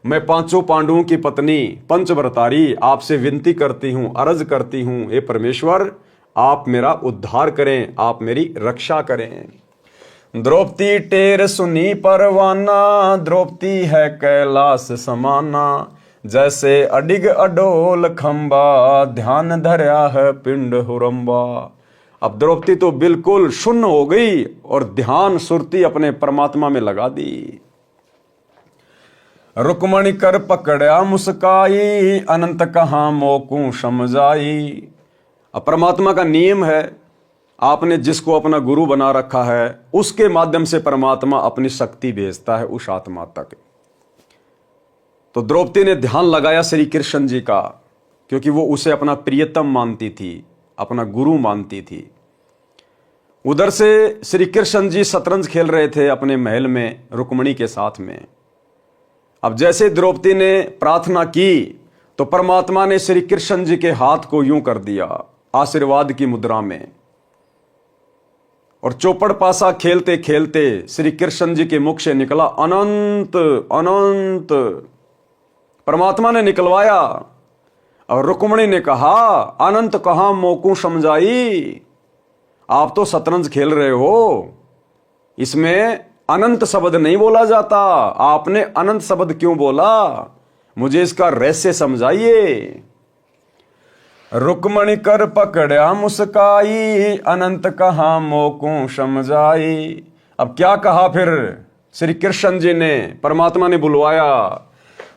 मैं पांचों पांडवों की पत्नी पंचभरतारी आपसे विनती करती हूं, अर्ज करती हूं, हे परमेश्वर आप मेरा उद्धार करें, आप मेरी रक्षा करें। द्रौपदी टेर सुनी परवाना, द्रौपदी है कैलाश समाना, जैसे अडिग अडोल खंबा, ध्यान धर्या है पिंड हुरंबा। अब द्रौपदी तो बिल्कुल शून्य हो गई और ध्यान सुरती अपने परमात्मा में लगा दी। रुक्मणी कर पकड़ा मुस्काई, अनंत कहां मोकू समझाई। अब परमात्मा का नियम है, आपने जिसको अपना गुरु बना रखा है उसके माध्यम से परमात्मा अपनी शक्ति भेजता है उस आत्मा तक। तो द्रौपदी ने ध्यान लगाया श्री कृष्ण जी का, क्योंकि वो उसे अपना प्रियतम मानती थी, अपना गुरु मानती थी। उधर से श्री कृष्ण जी शतरंज खेल रहे थे अपने महल में रुक्मणी के साथ में। अब जैसे द्रौपदी ने प्रार्थना की तो परमात्मा ने श्री कृष्ण जी के हाथ को यूं कर दिया आशीर्वाद की मुद्रा में, और चौपड़ पासा खेलते खेलते श्री कृष्ण जी के मुख से निकला अनंत अनंत। परमात्मा ने निकलवाया और रुक्मणी ने कहा अनंत कहां मोकू समझाई। आप तो शतरंज खेल रहे हो, इसमें अनंत शब्द नहीं बोला जाता, आपने अनंत शब्द क्यों बोला, मुझे इसका रहस्य समझाइए। रुक्मणी कर पकड़ा मुस्काई, अनंत कहां मोकू समझाई। अब क्या कहा फिर श्री कृष्ण जी ने, परमात्मा ने बुलवाया,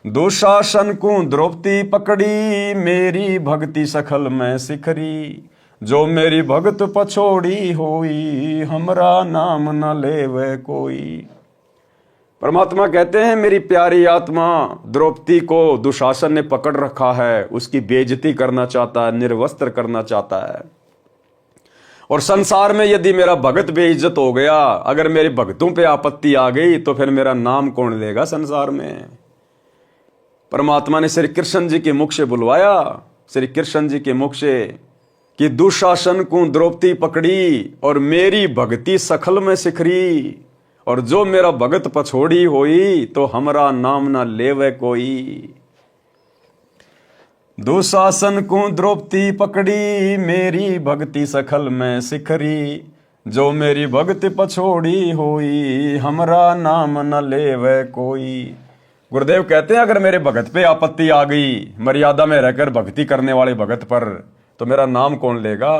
दुशासन को द्रौपदी पकड़ी, मेरी भक्ति सखल में सिखरी। जो मेरी भगत पछोड़ी होई, हमरा नाम न लेवे कोई। परमात्मा कहते हैं मेरी प्यारी आत्मा द्रौपदी को दुशासन ने पकड़ रखा है, उसकी बेइज्जती करना चाहता है, निर्वस्त्र करना चाहता है। और संसार में यदि मेरा भगत बेइज्जत हो गया, अगर मेरे भक्तों पे आपत्ति आ गई तो फिर मेरा नाम कौन लेगा संसार में। परमात्मा ने श्री कृष्ण जी के मुख से बुलवाया, श्री कृष्ण जी के मुख से, कि दुशासन को द्रौपदी पकड़ी और मेरी भक्ति सखल में सिखरी। और जो मेरा भगत पछोड़ी होई, तो हमरा नाम ना लेवे कोई। दुशासन को द्रौपदी पकड़ी, मेरी भक्ति सखल में सिखरी। जो मेरी भक्ति पछोड़ी होई, हमरा नाम न लेवे कोई। गुरुदेव कहते हैं अगर मेरे भगत पे आपत्ति आ गई, मर्यादा में रहकर भक्ति करने वाले भगत पर, तो मेरा नाम कौन लेगा।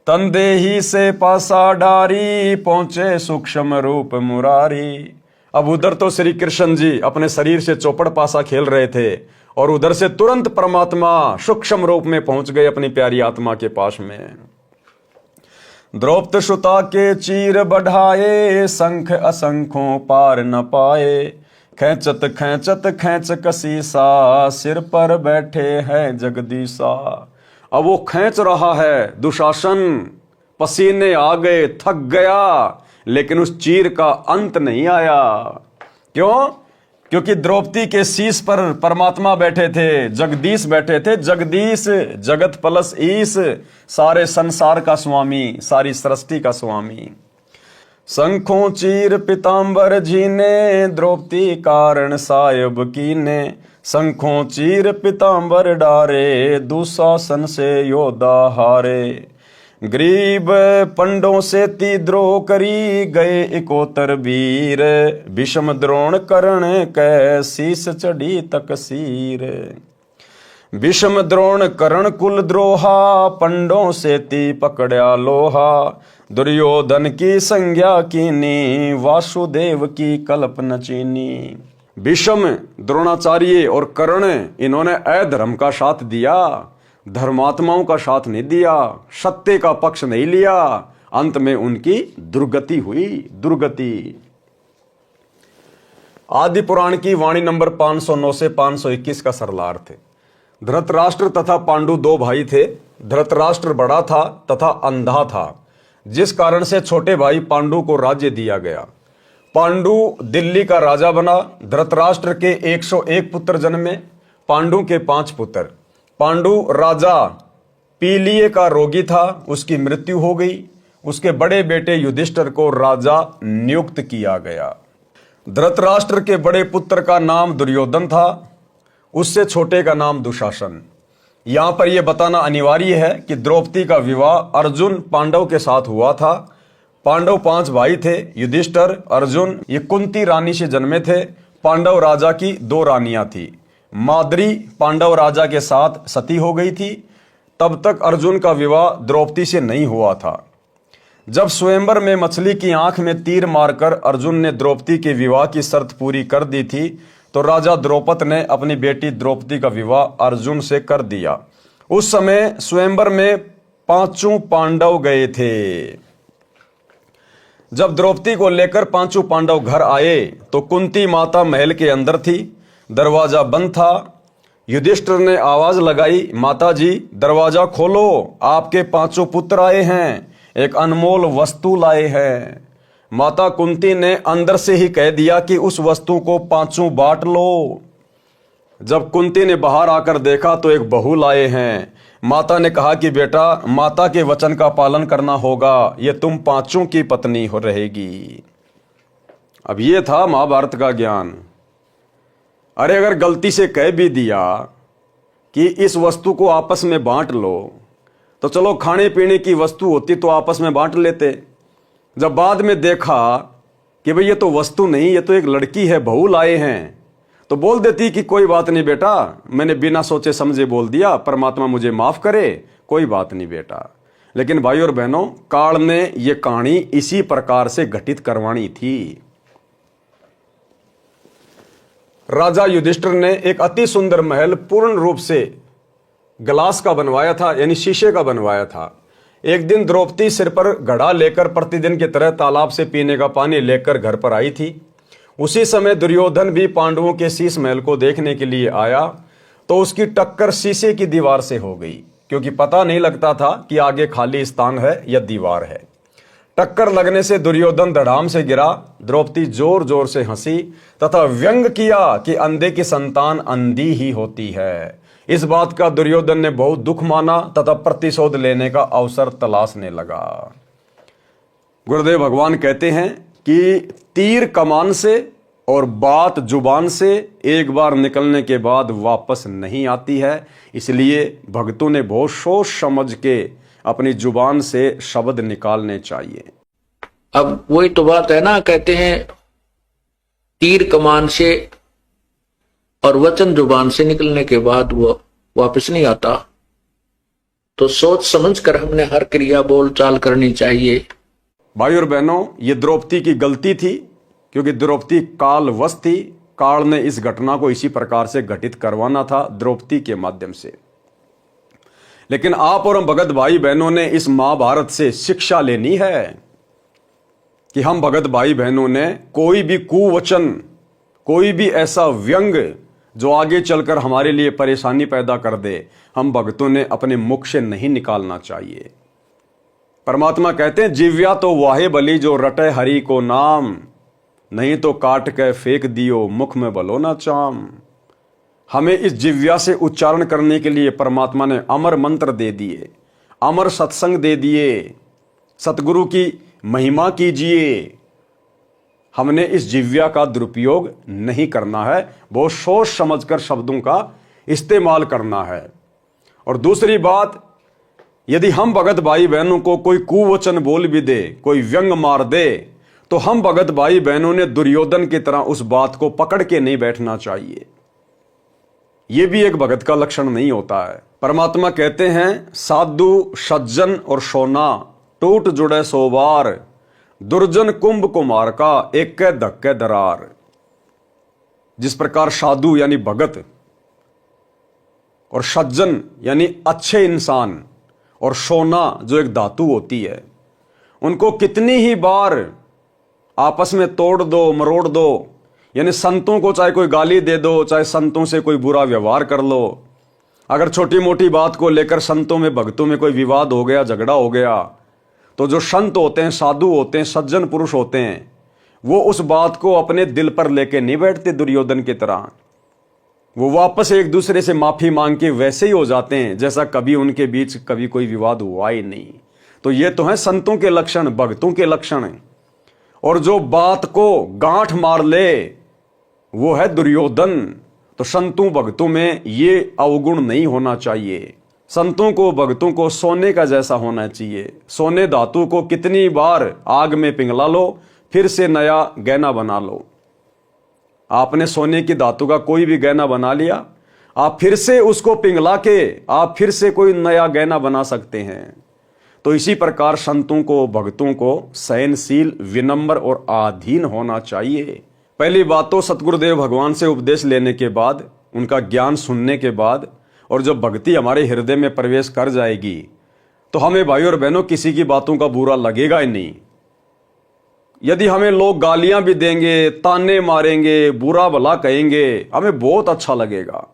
तंदेही से पासा डारी, पहुंचे सूक्ष्म रूप मुरारी। अब उधर तो श्री कृष्ण जी अपने शरीर से चौपड़ पासा खेल रहे थे और उधर से तुरंत परमात्मा सूक्ष्म रूप में पहुंच गए अपनी प्यारी आत्मा के पास में। द्रौपद सुता के चीर बढ़ाए, शंख असंखों पार न पाए। खेचत खेचत खेच कसी सा, सिर पर बैठे हैं जगदीशा। अब वो खींच रहा है दुशासन, पसीने आ गए, थक गया, लेकिन उस चीर का अंत नहीं आया। क्यों? क्योंकि द्रौपदी के शीश पर परमात्मा बैठे थे, जगदीश बैठे थे। जगदीश जगत प्लस ईश, सारे संसार का स्वामी, सारी सृष्टि का स्वामी। शंखों चीर पितांबर जीने, द्रौपदी कारण सायब कीने। शंखों चीर पितांबर डारे, दुशासन से योद्धा हारे। गरीब पंडों से तिद्रोह करी, गए इकोतर वीर। भीष्म द्रोण कर्ण कै, शीस चढ़ी तकसीर। भीष्म द्रोण कर्ण कुल द्रोहा, पंडों से ती पकड़ा लोहा। दुर्योधन की संज्ञा कीनी, वासुदेव की कल्पना चीनी। भीष्म, द्रोणाचार्य और कर्ण, इन्होंने अधर्म का साथ दिया, धर्मात्माओं का साथ नहीं दिया, सत्य का पक्ष नहीं लिया। अंत में उनकी दुर्गति हुई, दुर्गति। आदि पुराण की वाणी नंबर 509 से 521 का सरलार्थ है। धृतराष्ट्र तथा पांडु दो भाई थे। धृतराष्ट्र बड़ा था तथा अंधा था, जिस कारण से छोटे भाई पांडु को राज्य दिया गया। पांडु दिल्ली का राजा बना। धृतराष्ट्र के 101 पुत्र जन्मे, पांडु के 5 पुत्र। पांडु राजा पीलिए का रोगी था, उसकी मृत्यु हो गई। उसके बड़े बेटे युधिष्ठिर को राजा नियुक्त किया गया। धृतराष्ट्र के बड़े पुत्र का नाम दुर्योधन था, उससे छोटे का नाम दुशासन। यहां पर यह बताना अनिवार्य है कि द्रौपदी का विवाह अर्जुन पांडव के साथ हुआ था। पांडव 5 भाई थे, युधिष्ठिर, अर्जुन, ये कुंती रानी से जन्मे थे। पांडव राजा की 2 रानियां थी। माद्री पांडव राजा के साथ सती हो गई थी। तब तक अर्जुन का विवाह द्रौपदी से नहीं हुआ था। जब स्वयंवर में मछली की आंख में तीर मारकर अर्जुन ने द्रौपदी के विवाह की शर्त पूरी कर दी थी, तो राजा द्रौपद ने अपनी बेटी द्रौपदी का विवाह अर्जुन से कर दिया। उस समय स्वयंवर में 5 पांडव गए थे। जब द्रौपदी को लेकर 5 पांडव घर आए तो कुंती माता महल के अंदर थी, दरवाजा बंद था। युधिष्ठिर ने आवाज लगाई, माता जी दरवाजा खोलो, आपके 5 पुत्र आए हैं, एक अनमोल वस्तु लाए हैं। माता कुंती ने अंदर से ही कह दिया कि उस वस्तु को 5 बांट लो। जब कुंती ने बाहर आकर देखा तो एक बहू लाए हैं। माता ने कहा कि बेटा, माता के वचन का पालन करना होगा, ये तुम 5 की पत्नी हो रहेगी। अब ये था महाभारत का ज्ञान। अरे अगर गलती से कह भी दिया कि इस वस्तु को आपस में बांट लो, तो चलो खाने पीने की वस्तु होती तो आपस में बांट लेते। जब बाद में देखा कि भाई ये तो वस्तु नहीं, ये तो एक लड़की है, बहू लाए हैं, तो बोल देती कि कोई बात नहीं बेटा, मैंने बिना सोचे समझे बोल दिया, परमात्मा मुझे माफ करे, कोई बात नहीं बेटा। लेकिन भाई और बहनों, काल ने ये कहानी इसी प्रकार से घटित करवानी थी। राजा युधिष्ठिर ने एक अति सुंदर महल पूर्ण रूप से ग्लास का बनवाया था, यानी शीशे का बनवाया था। एक दिन द्रौपदी सिर पर घड़ा लेकर प्रतिदिन की तरह तालाब से पीने का पानी लेकर घर पर आई थी। उसी समय दुर्योधन भी पांडवों के शीश महल को देखने के लिए आया, तो उसकी टक्कर शीशे की दीवार से हो गई, क्योंकि पता नहीं लगता था कि आगे खाली स्थान है या दीवार है। टक्कर लगने से दुर्योधन धड़ाम से गिरा। द्रौपदी जोर जोर से हंसी तथा व्यंग किया कि अंधे की संतान अंधी ही होती है। इस बात का दुर्योधन ने बहुत दुख माना तथा प्रतिशोध लेने का अवसर तलाशने लगा। गुरुदेव भगवान कहते हैं कि तीर कमान से और बात जुबान से एक बार निकलने के बाद वापस नहीं आती है, इसलिए भक्तों ने बहुत सोच समझ के अपनी जुबान से शब्द निकालने चाहिए। अब वही तो बात है ना, कहते हैं तीर कमान से और वचन जुबान से निकलने के बाद वो वापस नहीं आता। तो सोच समझ कर हमने हर क्रिया बोल चाल करनी चाहिए। भाई और बहनों, ये द्रौपदी की गलती थी, क्योंकि द्रौपदी कालवश थी। काल ने इस घटना को इसी प्रकार से घटित करवाना था द्रौपदी के माध्यम से। लेकिन आप और हम भगत भाई बहनों ने इस महाभारत से शिक्षा लेनी है कि हम भगत भाई बहनों ने कोई भी कुवचन, कोई भी ऐसा व्यंग जो आगे चलकर हमारे लिए परेशानी पैदा कर दे, हम भक्तों ने अपने मुख से नहीं निकालना चाहिए। परमात्मा कहते हैं, जिव्या तो वाहे बली जो रटे हरि को नाम, नहीं तो काट के फेंक दियो मुख में बलो ना चाम। हमें इस जिव्या से उच्चारण करने के लिए परमात्मा ने अमर मंत्र दे दिए, अमर सत्संग दे दिए, सतगुरु की महिमा कीजिए। हमने इस जिव्या का दुरुपयोग नहीं करना है, बहुत सोच समझकर शब्दों का इस्तेमाल करना है। और दूसरी बात, यदि हम भगत भाई बहनों को कोई कुवचन बोल भी दे, कोई व्यंग मार दे, तो हम भगत भाई बहनों ने दुर्योधन की तरह उस बात को पकड़ के नहीं बैठना चाहिए। यह भी एक भगत का लक्षण नहीं होता है। परमात्मा कहते हैं, साधु सज्जन और सोना टूट जुड़े सोबार, दुर्जन कुंभ कुमार का एक धक्के दरार। जिस प्रकार साधु यानी भगत और सज्जन यानी अच्छे इंसान और सोना जो एक धातु होती है, उनको कितनी ही बार आपस में तोड़ दो, मरोड़ दो, यानी संतों को चाहे कोई गाली दे दो, चाहे संतों से कोई बुरा व्यवहार कर लो, अगर छोटी मोटी बात को लेकर संतों में भक्तों में कोई विवाद हो गया, झगड़ा हो गया, तो जो संत होते हैं, साधु होते हैं, सज्जन पुरुष होते हैं, वो उस बात को अपने दिल पर लेके नहीं बैठते दुर्योधन की तरह। वो वापस एक दूसरे से माफी मांग के वैसे ही हो जाते हैं जैसा कभी उनके बीच कभी कोई विवाद हुआ ही नहीं। तो ये तो है संतों के लक्षण, भक्तों के लक्षण। और जो बात को गांठ मार ले वो है दुर्योधन। तो संतों भक्तों में ये अवगुण नहीं होना चाहिए। संतों को भक्तों को सोने का जैसा होना चाहिए। सोने धातु को कितनी बार आग में पिघला लो, फिर से नया गहना बना लो। आपने सोने की धातु का कोई भी गहना बना लिया, आप फिर से उसको पिघला के आप फिर से कोई नया गहना बना सकते हैं। तो इसी प्रकार संतों को, भक्तों को सहनशील, विनम्र और अधीन होना चाहिए। पहली बात तो सतगुरुदेव भगवान से उपदेश लेने के बाद, उनका ज्ञान सुनने के बाद, और जब भक्ति हमारे हृदय में प्रवेश कर जाएगी तो हमें भाई और बहनों किसी की बातों का बुरा लगेगा ही नहीं। यदि हमें लोग गालियां भी देंगे, ताने मारेंगे, बुरा भला कहेंगे, हमें बहुत अच्छा लगेगा।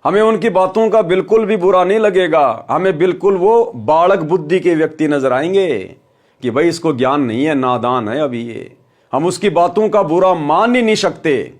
हमें उनकी बातों का बिल्कुल भी बुरा नहीं लगेगा। हमें बिल्कुल वो बालक बुद्धि के व्यक्ति नजर आएंगे कि भाई इसको ज्ञान नहीं है, नादान है अभी ये। हम उसकी बातों का बुरा मान ही नहीं सकते।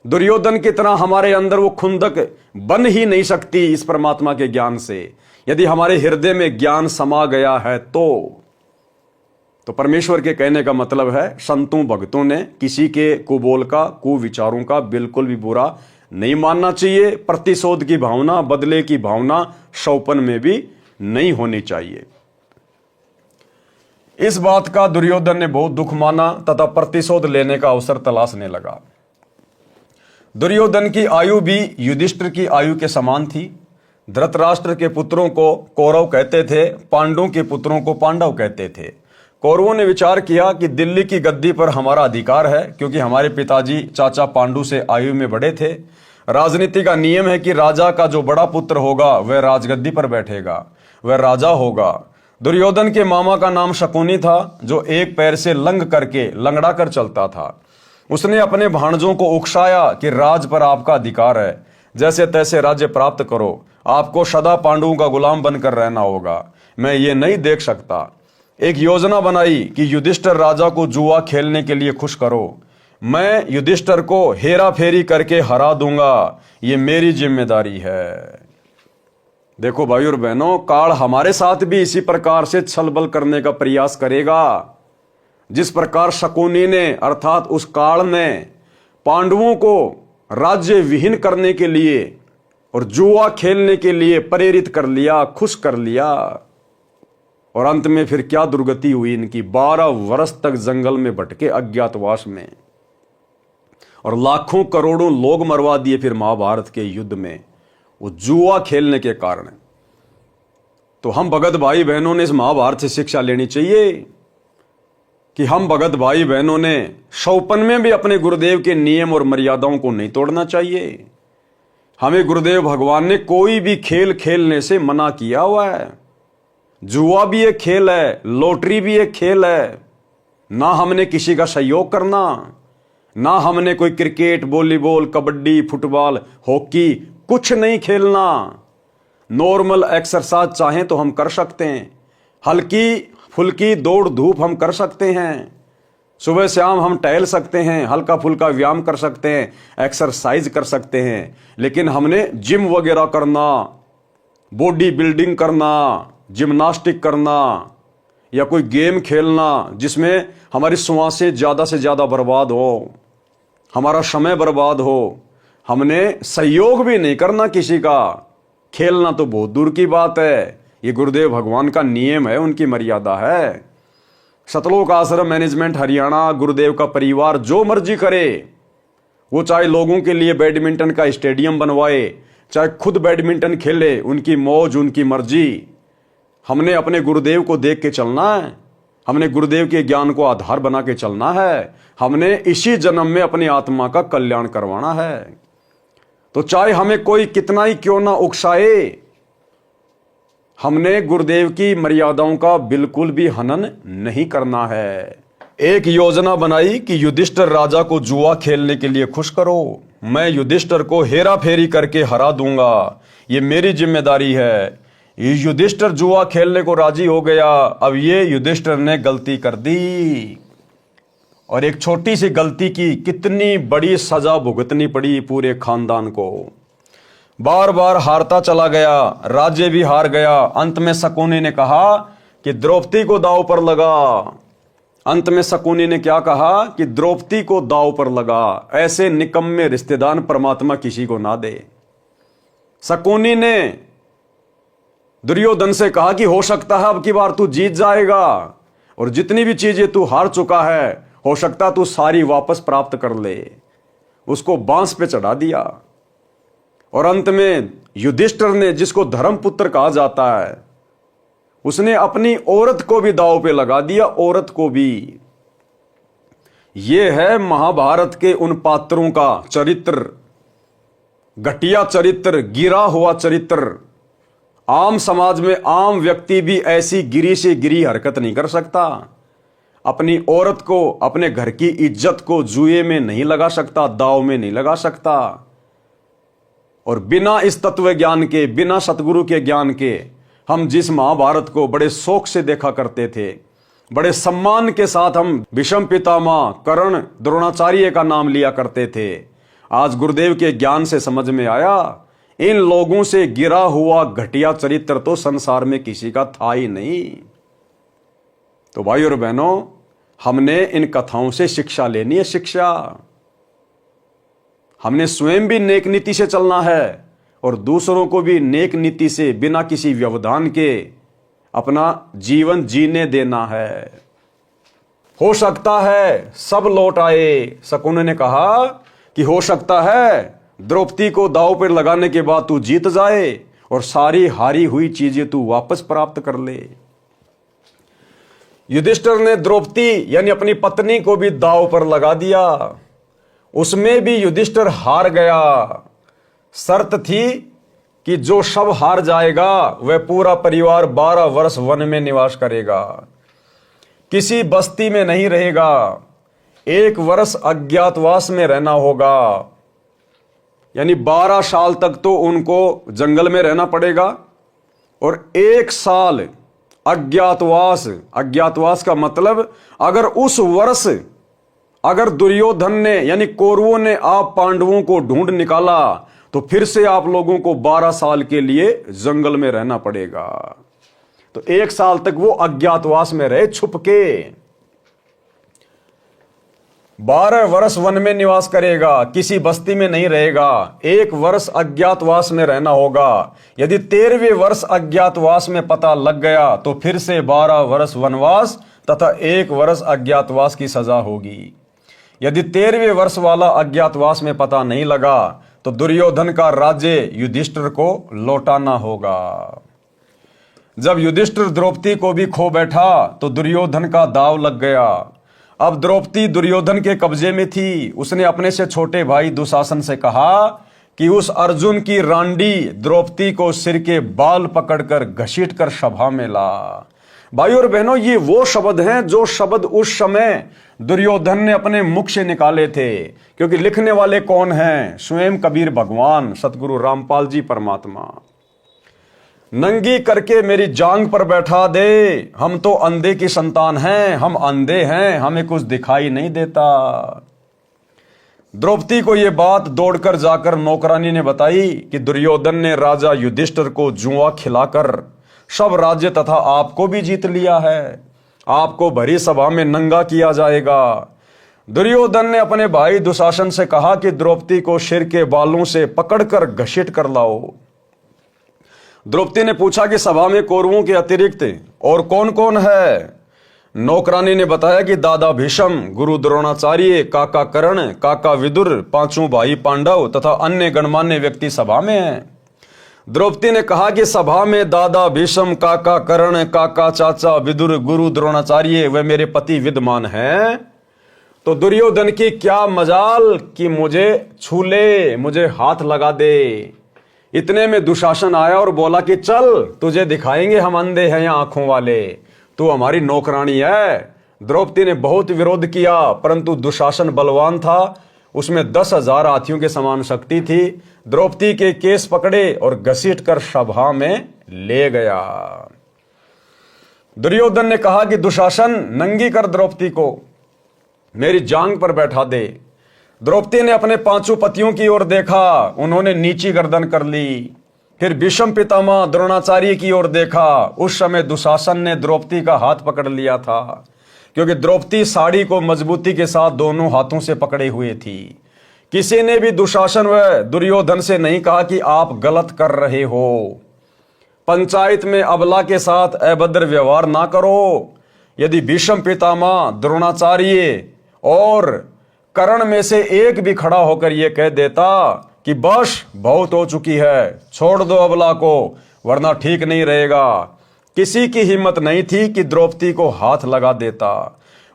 दुर्योधन की तरह हमारे अंदर वो खुंदक बन ही नहीं सकती इस परमात्मा के ज्ञान से। यदि हमारे हृदय में ज्ञान समा गया है तो परमेश्वर के कहने का मतलब है, संतों भक्तों ने किसी के कुबोल का, कुविचारों का बिल्कुल भी बुरा नहीं मानना चाहिए। प्रतिशोध की भावना, बदले की भावना शौपन में भी नहीं होनी चाहिए। इस बात का दुर्योधन ने बहुत दुख माना तथा प्रतिशोध लेने का अवसर तलाशने लगा। दुर्योधन की आयु भी युधिष्ठिर की आयु के समान थी। धृतराष्ट्र के पुत्रों को कौरव कहते थे, पांडवों के पुत्रों को पांडव कहते थे। कौरवों ने विचार किया कि दिल्ली की गद्दी पर हमारा अधिकार है, क्योंकि हमारे पिताजी चाचा पांडु से आयु में बड़े थे। राजनीति का नियम है कि राजा का जो बड़ा पुत्र होगा वह राजगद्दी पर बैठेगा, वह राजा होगा। दुर्योधन के मामा का नाम शकुनी था, जो एक पैर से लंगड़ा कर चलता था। उसने अपने भाणजों को उकसाया कि राज पर आपका अधिकार है, जैसे तैसे राज्य प्राप्त करो, आपको सदा पांडवों का गुलाम बनकर रहना होगा, मैं ये नहीं देख सकता। एक योजना बनाई कि युधिष्ठिर राजा को जुआ खेलने के लिए खुश करो। मैं युधिष्ठिर को हेरा फेरी करके हरा दूंगा, ये मेरी जिम्मेदारी है। देखो भाई और बहनों, काल हमारे साथ भी इसी प्रकार से छलबल करने का प्रयास करेगा। जिस प्रकार शकुनी ने, अर्थात उस काल ने पांडवों को राज्य विहीन करने के लिए और जुआ खेलने के लिए प्रेरित कर लिया, खुश कर लिया, और अंत में फिर क्या दुर्गति हुई इनकी। 12 वर्ष तक जंगल में भटके अज्ञातवास में, और लाखों करोड़ों लोग मरवा दिए फिर महाभारत के युद्ध में, वो जुआ खेलने के कारण। तो हम भगत भाई बहनों ने इस महाभारत से शिक्षा लेनी चाहिए कि हम भगत भाई बहनों ने शौपन में भी अपने गुरुदेव के नियम और मर्यादाओं को नहीं तोड़ना चाहिए। हमें गुरुदेव भगवान ने कोई भी खेल खेलने से मना किया हुआ है। जुआ भी एक खेल है, लॉटरी भी एक खेल है। ना हमने किसी का सहयोग करना, ना हमने कोई cricket, volleyball, kabaddi, football, hockey कुछ नहीं खेलना। नॉर्मल एक्सरसाइज चाहें तो हम कर सकते हैं, हल्की फुल्की दौड़ धूप हम कर सकते हैं, सुबह शाम हम टहल सकते हैं, हल्का फुल्का व्यायाम कर सकते हैं, एक्सरसाइज कर सकते हैं। लेकिन हमने जिम वगैरह करना, बॉडी बिल्डिंग करना, जिम्नास्टिक करना, या कोई गेम खेलना जिसमें हमारी श्वासें ज़्यादा से ज़्यादा बर्बाद हो, हमारा समय बर्बाद हो, हमने सहयोग भी नहीं करना किसी का। खेलना तो बहुत दूर की बात है। ये गुरुदेव भगवान का नियम है, उनकी मर्यादा है। सतलोक आश्रम मैनेजमेंट हरियाणा, गुरुदेव का परिवार जो मर्जी करे, वो चाहे लोगों के लिए बैडमिंटन का स्टेडियम बनवाए, चाहे खुद बैडमिंटन खेले, उनकी मौज, उनकी मर्जी। हमने अपने गुरुदेव को देख के चलना है, हमने गुरुदेव के ज्ञान को आधार बना के चलना है, हमने इसी जन्म में अपनी आत्मा का कल्याण करवाना है। तो चाहे हमें कोई कितना ही क्यों ना उकसाए, हमने गुरुदेव की मर्यादाओं का बिल्कुल भी हनन नहीं करना है। एक योजना बनाई कि युधिष्ठिर राजा को जुआ खेलने के लिए खुश करो, मैं युधिष्ठिर को हेरा फेरी करके हरा दूंगा, ये मेरी जिम्मेदारी है। युधिष्ठिर जुआ खेलने को राजी हो गया। अब ये युधिष्ठिर ने गलती कर दी, और एक छोटी सी गलती की कितनी बड़ी सजा भुगतनी पड़ी पूरे खानदान को। बार बार हारता चला गया, राज्य भी हार गया। अंत में शकुनी ने कहा कि द्रौपदी को दांव पर लगा। अंत में शकुनी ने क्या कहा कि द्रौपदी को दांव पर लगा। ऐसे निकम्मे रिश्तेदार परमात्मा किसी को ना दे। शकुनी ने दुर्योधन से कहा कि हो सकता है अब की बार तू जीत जाएगा, और जितनी भी चीजें तू हार चुका है हो सकता तू सारी वापस प्राप्त कर ले। उसको बांस पे चढ़ा दिया, और अंत में युधिष्ठिर ने, जिसको धर्मपुत्र कहा जाता है, उसने अपनी औरत को भी दांव पे लगा दिया, औरत को भी। ये है महाभारत के उन पात्रों का चरित्र, घटिया चरित्र, गिरा हुआ चरित्र। आम समाज में आम व्यक्ति भी ऐसी गिरी से गिरी हरकत नहीं कर सकता। अपनी औरत को, अपने घर की इज्जत को जुए में नहीं लगा सकता, दांव में नहीं लगा सकता। और बिना इस तत्व ज्ञान के, बिना सतगुरु के ज्ञान के, हम जिस महाभारत को बड़े शौक से देखा करते थे, बड़े सम्मान के साथ हम भीष्म पितामह, कर्ण, द्रोणाचार्य का नाम लिया करते थे, आज गुरुदेव के ज्ञान से समझ में आया, इन लोगों से गिरा हुआ घटिया चरित्र तो संसार में किसी का था ही नहीं। तो भाई और बहनों, हमने इन कथाओं से शिक्षा लेनी है, शिक्षा। हमने स्वयं भी नेक नीति से चलना है और दूसरों को भी नेक नीति से, बिना किसी व्यवधान के अपना जीवन जीने देना है। हो सकता है सब लौट आए। शकुन ने कहा कि हो सकता है द्रौपदी को दांव पर लगाने के बाद तू जीत जाए और सारी हारी हुई चीजें तू वापस प्राप्त कर ले। युधिष्ठिर ने द्रौपदी यानी अपनी पत्नी को भी दांव पर लगा दिया, उसमें भी युधिष्ठिर हार गया। शर्त थी कि जो सब हार जाएगा वह पूरा परिवार 12 वर्ष वन में निवास करेगा, किसी बस्ती में नहीं रहेगा, 1 वर्ष अज्ञातवास में रहना होगा। यानी 12 साल तक तो उनको जंगल में रहना पड़ेगा और 1 साल अज्ञातवास। अज्ञातवास का मतलब, अगर उस वर्ष अगर दुर्योधन ने यानी कौरवों ने आप पांडवों को ढूंढ निकाला तो फिर से आप लोगों को 12 साल के लिए जंगल में रहना पड़ेगा। तो 1 साल तक वो अज्ञातवास में रहे, छुप के। 12 वर्ष वन में निवास करेगा, किसी बस्ती में नहीं रहेगा, 1 वर्ष अज्ञातवास में रहना होगा। यदि 13वें वर्ष अज्ञातवास में पता लग गया तो फिर से 12 वर्ष वनवास तथा 1 वर्ष अज्ञातवास की सजा होगी। यदि 13वें वर्ष वाला अज्ञातवास में पता नहीं लगा तो दुर्योधन का राज्य युधिष्ठिर को लौटाना होगा। जब युधिष्ठिर द्रौपदी को भी खो बैठा तो दुर्योधन का दांव लग गया। अब द्रौपदी दुर्योधन के कब्जे में थी। उसने अपने से छोटे भाई दुशासन से कहा कि उस अर्जुन की रांडी द्रौपदी को सिर के बाल पकड़कर घसीटकर सभा में ला। भाई और बहनों, ये वो शब्द हैं जो शब्द उस समय दुर्योधन ने अपने मुख से निकाले थे, क्योंकि लिखने वाले कौन हैं? स्वयं कबीर भगवान सतगुरु रामपाल जी परमात्मा। नंगी करके मेरी जांग पर बैठा दे, हम तो अंधे की संतान हैं, हम अंधे हैं, हमें कुछ दिखाई नहीं देता। द्रौपदी को यह बात दौड़कर जाकर नौकरानी ने बताई कि दुर्योधन ने राजा युधिष्ठिर को जुआ खिलाकर सब राज्य तथा आपको भी जीत लिया है, आपको भरी सभा में नंगा किया जाएगा। दुर्योधन ने अपने भाई दुशासन से कहा कि द्रौपदी को सिर के बालों से पकड़कर घसीट कर लाओ। द्रौपदी ने पूछा कि सभा में कौरवों के अतिरिक्त और कौन कौन है? नौकरानी ने बताया कि दादा भीष्म, गुरु द्रोणाचार्य, काका कर्ण, काका विदुर, 5 भाई पांडव तथा अन्य गणमान्य व्यक्ति सभा में हैं। द्रौपदी ने कहा कि सभा में दादा भीष्म, काका कर्ण, काका चाचा विदुर, गुरु द्रोणाचार्य वे मेरे पति विद्यमान हैं। तो दुर्योधन की क्या मजाल कि मुझे छू ले, मुझे हाथ लगा दे। इतने में दुशासन आया और बोला कि चल, तुझे दिखाएंगे हम अंधे हैं या आंखों वाले, तू हमारी नौकरानी है। द्रौपदी ने बहुत विरोध किया, परंतु दुशासन बलवान था, उसमें 10,000 हाथियों के समान शक्ति थी। द्रौपदी के केस पकड़े और घसीटकर सभा में ले गया। दुर्योधन ने कहा कि दुशासन, नंगी कर द्रौपदी को, मेरी जांग पर बैठा दे। द्रौपदी ने अपने 5 पतियों की ओर देखा, उन्होंने नीची गर्दन कर ली। फिर भीष्म पितामह द्रोणाचार्य की ओर देखा, उस समय दुशासन ने द्रौपदी का हाथ पकड़ लिया था, क्योंकि द्रौपदी साड़ी को मजबूती के साथ दोनों हाथों से पकड़े हुए थी। किसी ने भी दुशासन व दुर्योधन से नहीं कहा कि आप गलत कर रहे हो। पंचायत में अबला के साथ अभद्र व्यवहार ना करो। यदि भीष्म पितामह, द्रोणाचार्य और कर्ण में से एक भी खड़ा होकर यह कह देता कि बस बहुत हो चुकी है, छोड़ दो अबला को वरना ठीक नहीं रहेगा। किसी की हिम्मत नहीं थी कि द्रौपदी को हाथ लगा देता,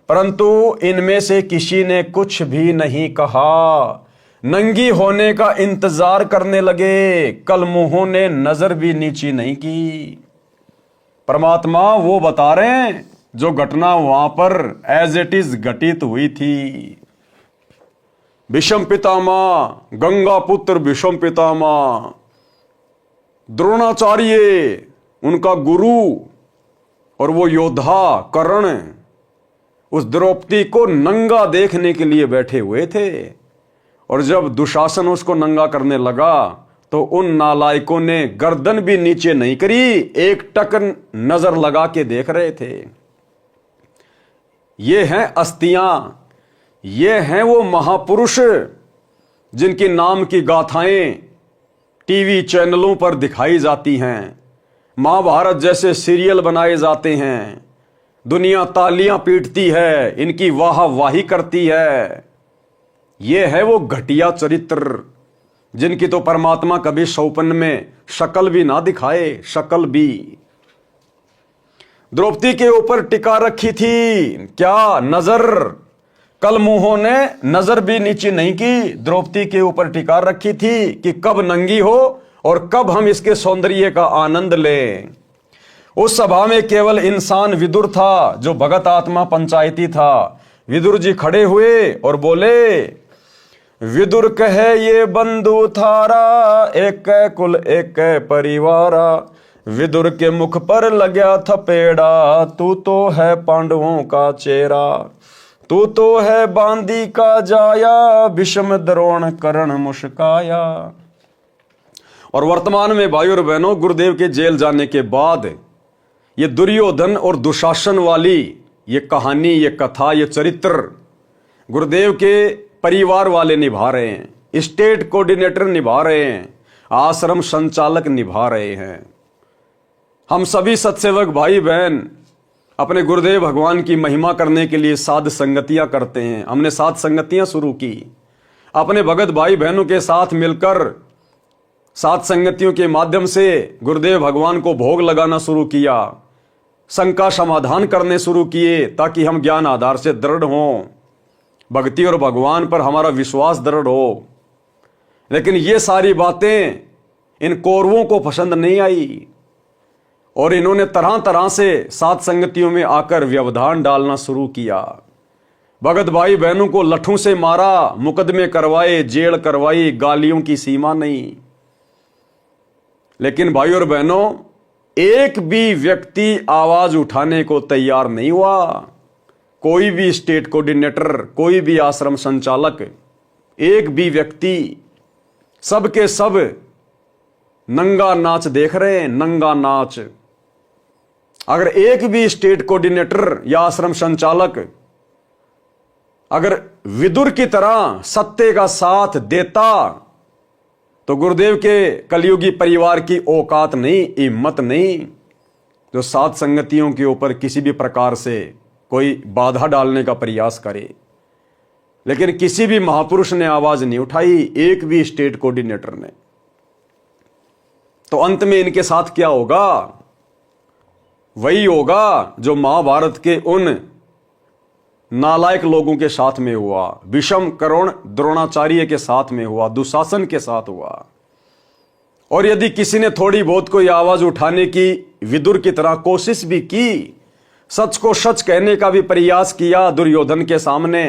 परंतु इनमें से किसी ने कुछ भी नहीं कहा। नंगी होने का इंतजार करने लगे, कल मुंहों ने नजर भी नीची नहीं की। परमात्मा वो बता रहे हैं जो घटना वहां पर एज इट इज घटित हुई थी। भीष्म पितामह, गंगा पुत्र भीष्म पितामह, द्रोणाचार्य उनका गुरु और वो योद्धा कर्ण उस द्रौपदी को नंगा देखने के लिए बैठे हुए थे। और जब दुशासन उसको नंगा करने लगा तो उन नालायकों ने गर्दन भी नीचे नहीं करी, एक टक नजर लगा के देख रहे थे। ये हैं अस्तियां, ये हैं वो महापुरुष जिनके नाम की गाथाएं टीवी चैनलों पर दिखाई जाती हैं, महाभारत जैसे सीरियल बनाए जाते हैं, दुनिया तालियां पीटती है, इनकी वाह वाही करती है। ये है वो घटिया चरित्र जिनकी तो परमात्मा कभी सौपन में शक्ल भी ना दिखाए, शक्ल भी। द्रौपदी के ऊपर टिका रखी थी क्या नजर, कल मुंहों ने नजर भी नीचे नहीं की, द्रौपदी के ऊपर टिका रखी थी कि कब नंगी हो और कब हम इसके सौंदर्य का आनंद लें। उस सभा में केवल इंसान विदुर था जो भगत आत्मा पंचायती था। विदुर जी खड़े हुए और बोले, विदुर कहे ये बंधु थारा, एक कुल एक परिवारा। विदुर के मुख पर लगा थपेड़ा, तू तो है पांडवों का चेहरा, तू तो है बांदी का जाया, भीष्म द्रोण कर्ण मुस्काया। और वर्तमान में भाइयों और बहनों, गुरुदेव के जेल जाने के बाद ये दुर्योधन और दुशासन वाली ये कहानी, ये कथा, ये चरित्र गुरुदेव के परिवार वाले निभा रहे हैं, स्टेट कोऑर्डिनेटर निभा रहे हैं, आश्रम संचालक निभा रहे हैं। हम सभी सत्सेवक भाई बहन अपने गुरुदेव भगवान की महिमा करने के लिए साध संगतियां करते हैं। हमने साध संगतियां शुरू की, अपने भगत भाई बहनों के साथ मिलकर साध संगतियों के माध्यम से गुरुदेव भगवान को भोग लगाना शुरू किया, शंका समाधान करने शुरू किए ताकि हम ज्ञान आधार से दृढ़ हों, भक्ति और भगवान पर हमारा विश्वास दृढ़ हो। लेकिन ये सारी बातें इन कौरवों को पसंद नहीं आई और इन्होंने तरह तरह से साध संगतियों में आकर व्यवधान डालना शुरू किया। भगत भाई बहनों को लठों से मारा, मुकदमे करवाए, जेल करवाई, गालियों की सीमा नहीं। लेकिन भाई और बहनों, एक भी व्यक्ति आवाज उठाने को तैयार नहीं हुआ। कोई भी स्टेट कोऑर्डिनेटर, कोई भी आश्रम संचालक, एक भी व्यक्ति, सब के सब नंगा नाच देख रहे हैं, नंगा नाच। अगर एक भी स्टेट कोऑर्डिनेटर या आश्रम संचालक अगर विदुर की तरह सत्य का साथ देता तो गुरुदेव के कलयुगी परिवार की औकात नहीं, हिम्मत नहीं, जो साध संगतियों के ऊपर किसी भी प्रकार से कोई बाधा डालने का प्रयास करे। लेकिन किसी भी महापुरुष ने आवाज नहीं उठाई, एक भी स्टेट कोऑर्डिनेटर ने। तो अंत में इनके साथ क्या होगा? वही होगा जो महाभारत के उन नालायक लोगों के साथ में हुआ, भीष्म कर्ण द्रोणाचार्य के साथ में हुआ, दुशासन के साथ हुआ। और यदि किसी ने थोड़ी बहुत कोई आवाज उठाने की विदुर की तरह कोशिश भी की, सच को सच कहने का भी प्रयास किया दुर्योधन के सामने,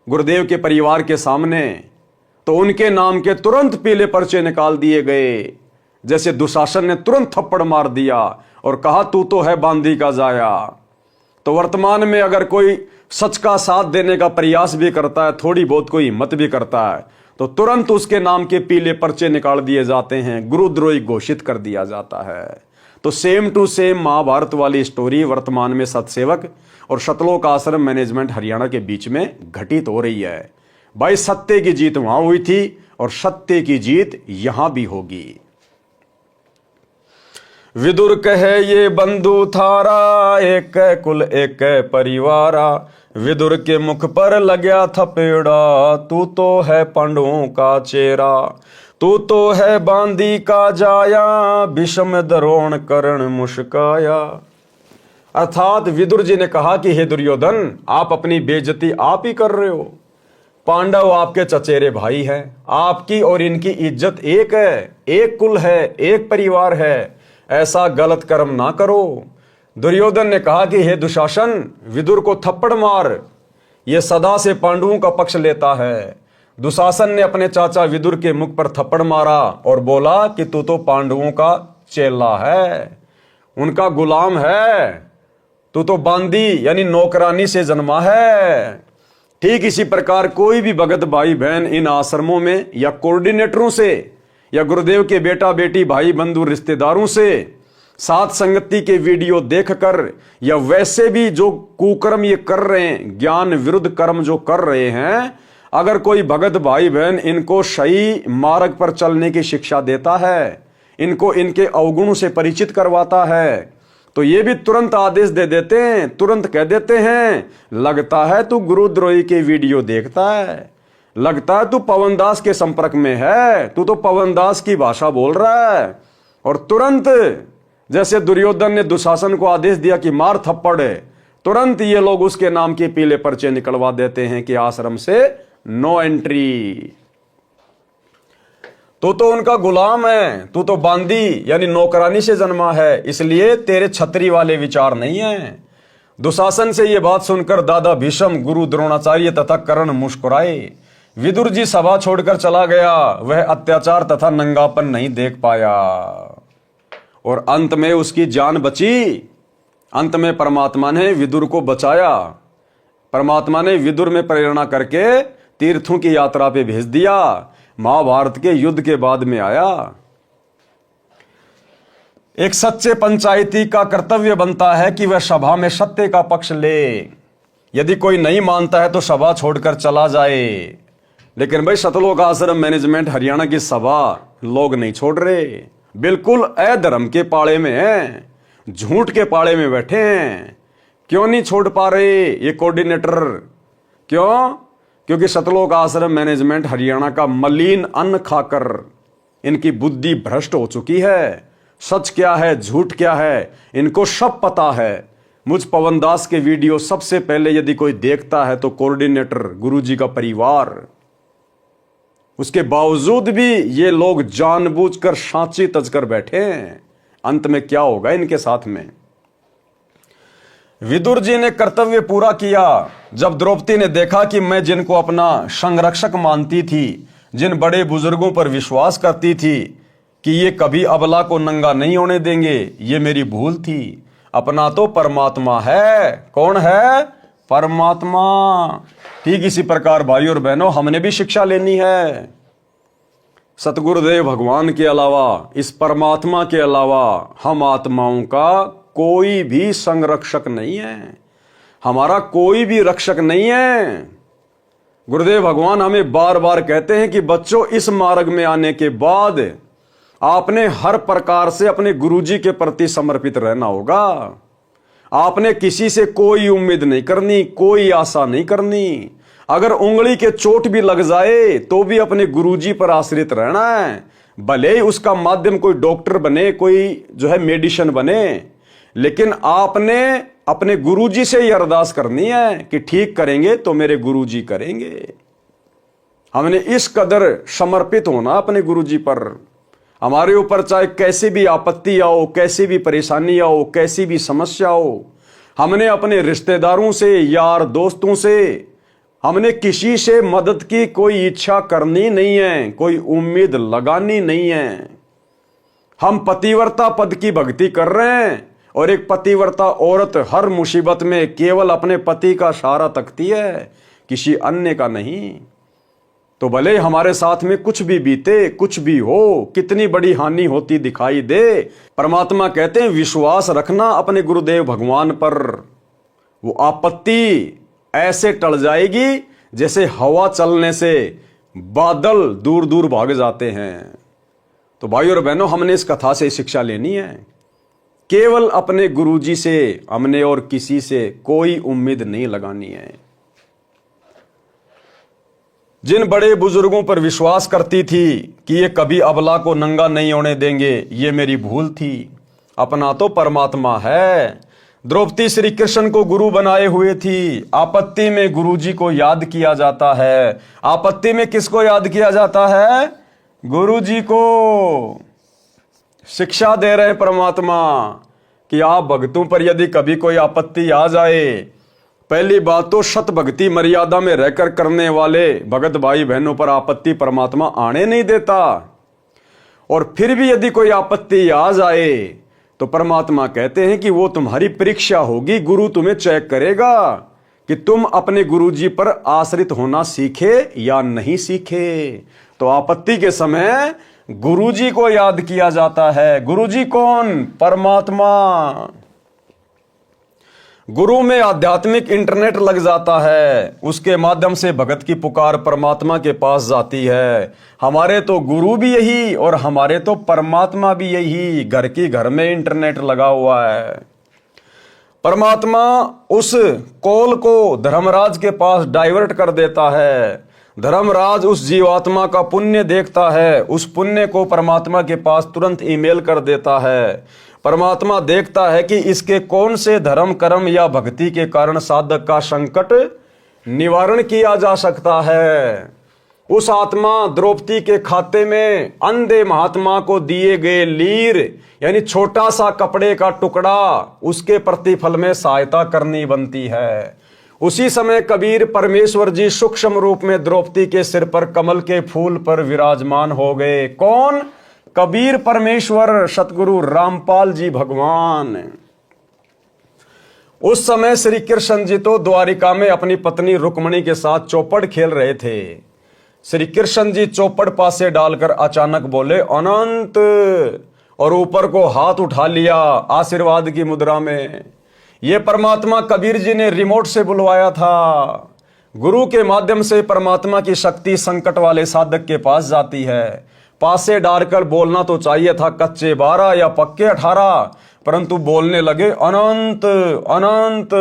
गुरुदेव के परिवार के सामने, तो उनके नाम के तुरंत पीले पर्चे निकाल दिए गए। जैसे दुशासन ने तुरंत थप्पड़ मार दिया और कहा तू तो है बांदी का जाया। तो वर्तमान में अगर कोई सच का साथ देने का प्रयास भी करता है, थोड़ी बहुत कोई हिम्मत भी करता है, तो तुरंत उसके नाम के पीले पर्चे निकाल दिए जाते हैं, गुरुद्रोही घोषित कर दिया जाता है। तो सेम टू सेम महाभारत वाली स्टोरी वर्तमान में सतसेवक और शतलोक आश्रम मैनेजमेंट हरियाणा के बीच में घटित हो रही है। भाई सत्य की जीत वहां हुई थी और सत्य की जीत यहां भी होगी। विदुर कहे ये बंधु थारा, एक कुल एक परिवारा। विदुर के मुख पर लग्या थपेड़ा, तू तो है पांडवों का चेहरा, तू तो है बांदी का जाया, भीष्म द्रोण कर्ण मुस्काया। अर्थात विदुर जी ने कहा कि हे दुर्योधन, आप अपनी बेइज्जती आप ही कर रहे हो। पांडव आपके चचेरे भाई हैं, आपकी और इनकी इज्जत एक है, एक कुल है, एक परिवार है, ऐसा गलत कर्म ना करो। दुर्योधन ने कहा कि हे दुशासन, विदुर को थप्पड़ मार, यह सदा से पांडवों का पक्ष लेता है। दुशासन ने अपने चाचा विदुर के मुख पर थप्पड़ मारा और बोला कि तू तो पांडवों का चेला है, उनका गुलाम है, तू तो बांदी यानी नौकरानी से जन्मा है। ठीक इसी प्रकार कोई भी भगत भाई बहन इन आश्रमों में या कोऑर्डिनेटरों से या गुरुदेव के बेटा बेटी भाई बंधु रिश्तेदारों से साथ संगति के वीडियो देखकर या वैसे भी जो कुकर्म ये कर रहे हैं, ज्ञान विरुद्ध कर्म जो कर रहे हैं, अगर कोई भगत भाई बहन इनको सही मार्ग पर चलने की शिक्षा देता है, इनको इनके अवगुणों से परिचित करवाता है, तो ये भी तुरंत आदेश दे देते हैं, तुरंत कह देते हैं, लगता है तू गुरुद्रोही के वीडियो देखता है, लगता है तू पवनदास के संपर्क में है, तू तो पवनदास की भाषा बोल रहा है। और तुरंत जैसे दुर्योधन ने दुशासन को आदेश दिया कि मार थप्पड़, तुरंत ये लोग उसके नाम के पीले पर्चे निकलवा देते हैं कि आश्रम से नो एंट्री। तू तो उनका गुलाम है, तू तो बांदी यानी नौकरानी से जन्मा है, इसलिए तेरे छतरी वाले विचार नहीं है। दुशासन से यह बात सुनकर दादा भीष्म, गुरु द्रोणाचार्य तथा कर्ण मुस्कुराए। विदुर जी सभा छोड़कर चला गया, वह अत्याचार तथा नंगापन नहीं देख पाया और अंत में उसकी जान बची। अंत में परमात्मा ने विदुर को बचाया। परमात्मा ने विदुर में प्रेरणा करके तीर्थों की यात्रा पे भेज दिया। महाभारत के युद्ध के बाद में आया। एक सच्चे पंचायती का कर्तव्य बनता है कि वह सभा में सत्य का पक्ष ले। यदि कोई नहीं मानता है तो सभा छोड़कर चला जाए। लेकिन भाई सतलोक आश्रम मैनेजमेंट हरियाणा की सभा लोग नहीं छोड़ रहे, बिल्कुल अधर्म के पाड़े में हैं, झूठ के पाड़े में बैठे हैं। क्यों नहीं छोड़ पा रहे ये कोऑर्डिनेटर? क्यों? क्योंकि सतलोक आश्रम मैनेजमेंट हरियाणा का मलिन अन्न खाकर इनकी बुद्धि भ्रष्ट हो चुकी है। सच क्या है, झूठ क्या है, इनको सब पता है। मुझ पवनदास के वीडियो सबसे पहले यदि कोई देखता है तो कोऑर्डिनेटर, गुरुजी का परिवार। उसके बावजूद भी ये लोग जानबूझकर सांची तजकर बैठे हैं। अंत में क्या होगा इनके साथ में? विदुर जी ने कर्तव्य पूरा किया। जब द्रौपदी ने देखा कि मैं जिनको अपना संरक्षक मानती थी, जिन बड़े बुजुर्गों पर विश्वास करती थी कि ये कभी अबला को नंगा नहीं होने देंगे, ये मेरी भूल थी। अपना तो परमात्मा है। कौन है? परमात्मा। ठीक इसी प्रकार भाई और बहनों, हमने भी शिक्षा लेनी है। सतगुरुदेव भगवान के अलावा, इस परमात्मा के अलावा हम आत्माओं का कोई भी संरक्षक नहीं है, हमारा कोई भी रक्षक नहीं है। गुरुदेव भगवान हमें बार बार कहते हैं कि बच्चों, इस मार्ग में आने के बाद आपने हर प्रकार से अपने गुरुजी के प्रति समर्पित रहना होगा। आपने किसी से कोई उम्मीद नहीं करनी, कोई आशा नहीं करनी। अगर उंगली के चोट भी लग जाए तो भी अपने गुरुजी पर आश्रित रहना है। भले ही उसका माध्यम कोई डॉक्टर बने, कोई जो है मेडिसिन बने, लेकिन आपने अपने गुरुजी से ही अरदास करनी है कि ठीक करेंगे तो मेरे गुरुजी करेंगे। हमने इस कदर समर्पित होना अपने गुरुजी पर। हमारे ऊपर चाहे कैसी भी आपत्ति आओ, कैसी भी परेशानी आओ, कैसी भी समस्या हो, हमने अपने रिश्तेदारों से, यार दोस्तों से, हमने किसी से मदद की कोई इच्छा करनी नहीं है, कोई उम्मीद लगानी नहीं है। हम पतिव्रता पद की भक्ति कर रहे हैं और एक पतिव्रता औरत हर मुसीबत में केवल अपने पति का सहारा तकती है, किसी अन्य का नहीं। तो भले हमारे साथ में कुछ भी बीते, कुछ भी हो, कितनी बड़ी हानि होती दिखाई दे, परमात्मा कहते हैं विश्वास रखना अपने गुरुदेव भगवान पर। वो आपत्ति ऐसे टल जाएगी जैसे हवा चलने से बादल दूर दूर भाग जाते हैं। तो भाई और बहनों, हमने इस कथा से शिक्षा लेनी है। केवल अपने गुरुजी से हमने और किसी से कोई उम्मीद नहीं लगानी है। जिन बड़े बुजुर्गों पर विश्वास करती थी कि ये कभी अबला को नंगा नहीं होने देंगे, ये मेरी भूल थी। अपना तो परमात्मा है। द्रौपदी श्री कृष्ण को गुरु बनाए हुए थी। आपत्ति में गुरुजी को याद किया जाता है। आपत्ति में किसको याद किया जाता है? गुरुजी को। शिक्षा दे रहे हैं परमात्मा कि आप भक्तों पर यदि कभी कोई आपत्ति आ जाए, पहली बात तो शत भक्ति मर्यादा में रहकर करने वाले भगत भाई बहनों पर आपत्ति परमात्मा आने नहीं देता। और फिर भी यदि कोई आपत्ति आ जाए तो परमात्मा कहते हैं कि वो तुम्हारी परीक्षा होगी। गुरु तुम्हें चेक करेगा कि तुम अपने गुरुजी पर आश्रित होना सीखे या नहीं सीखे। तो आपत्ति के समय गुरुजी को याद किया जाता है। गुरुजी कौन? परमात्मा। गुरु में आध्यात्मिक इंटरनेट लग जाता है, उसके माध्यम से भगत की पुकार परमात्मा के पास जाती है। हमारे तो गुरु भी यही और हमारे तो परमात्मा भी यही। घर की घर में इंटरनेट लगा हुआ है। परमात्मा उस कॉल को धर्मराज के पास डाइवर्ट कर देता है। धर्मराज उस जीवात्मा का पुण्य देखता है, उस पुण्य को परमात्मा के पास तुरंत ईमेल कर देता है। परमात्मा देखता है कि इसके कौन से धर्म कर्म या भक्ति के कारण साधक का संकट निवारण किया जा सकता है। उस आत्मा द्रौपदी के खाते में अंधे महात्मा को दिए गए लीर यानी छोटा सा कपड़े का टुकड़ा, उसके प्रतिफल में सहायता करनी बनती है। उसी समय कबीर परमेश्वर जी सूक्ष्म रूप में द्रौपदी के सिर पर कमल के फूल पर विराजमान हो गए। कौन? कबीर परमेश्वर सतगुरु रामपाल जी भगवान। उस समय श्री कृष्ण जी तो द्वारिका में अपनी पत्नी रुक्मणी के साथ चौपड़ खेल रहे थे। श्री कृष्ण जी चौपड़ पासे डालकर अचानक बोले अनंत, और ऊपर को हाथ उठा लिया आशीर्वाद की मुद्रा में। यह परमात्मा कबीर जी ने रिमोट से बुलवाया था। गुरु के माध्यम से परमात्मा की शक्ति संकट वाले साधक के पास जाती है। पासे डालकर बोलना तो चाहिए था कच्चे 12 या पक्के 18, परंतु बोलने लगे अनंत अनंत।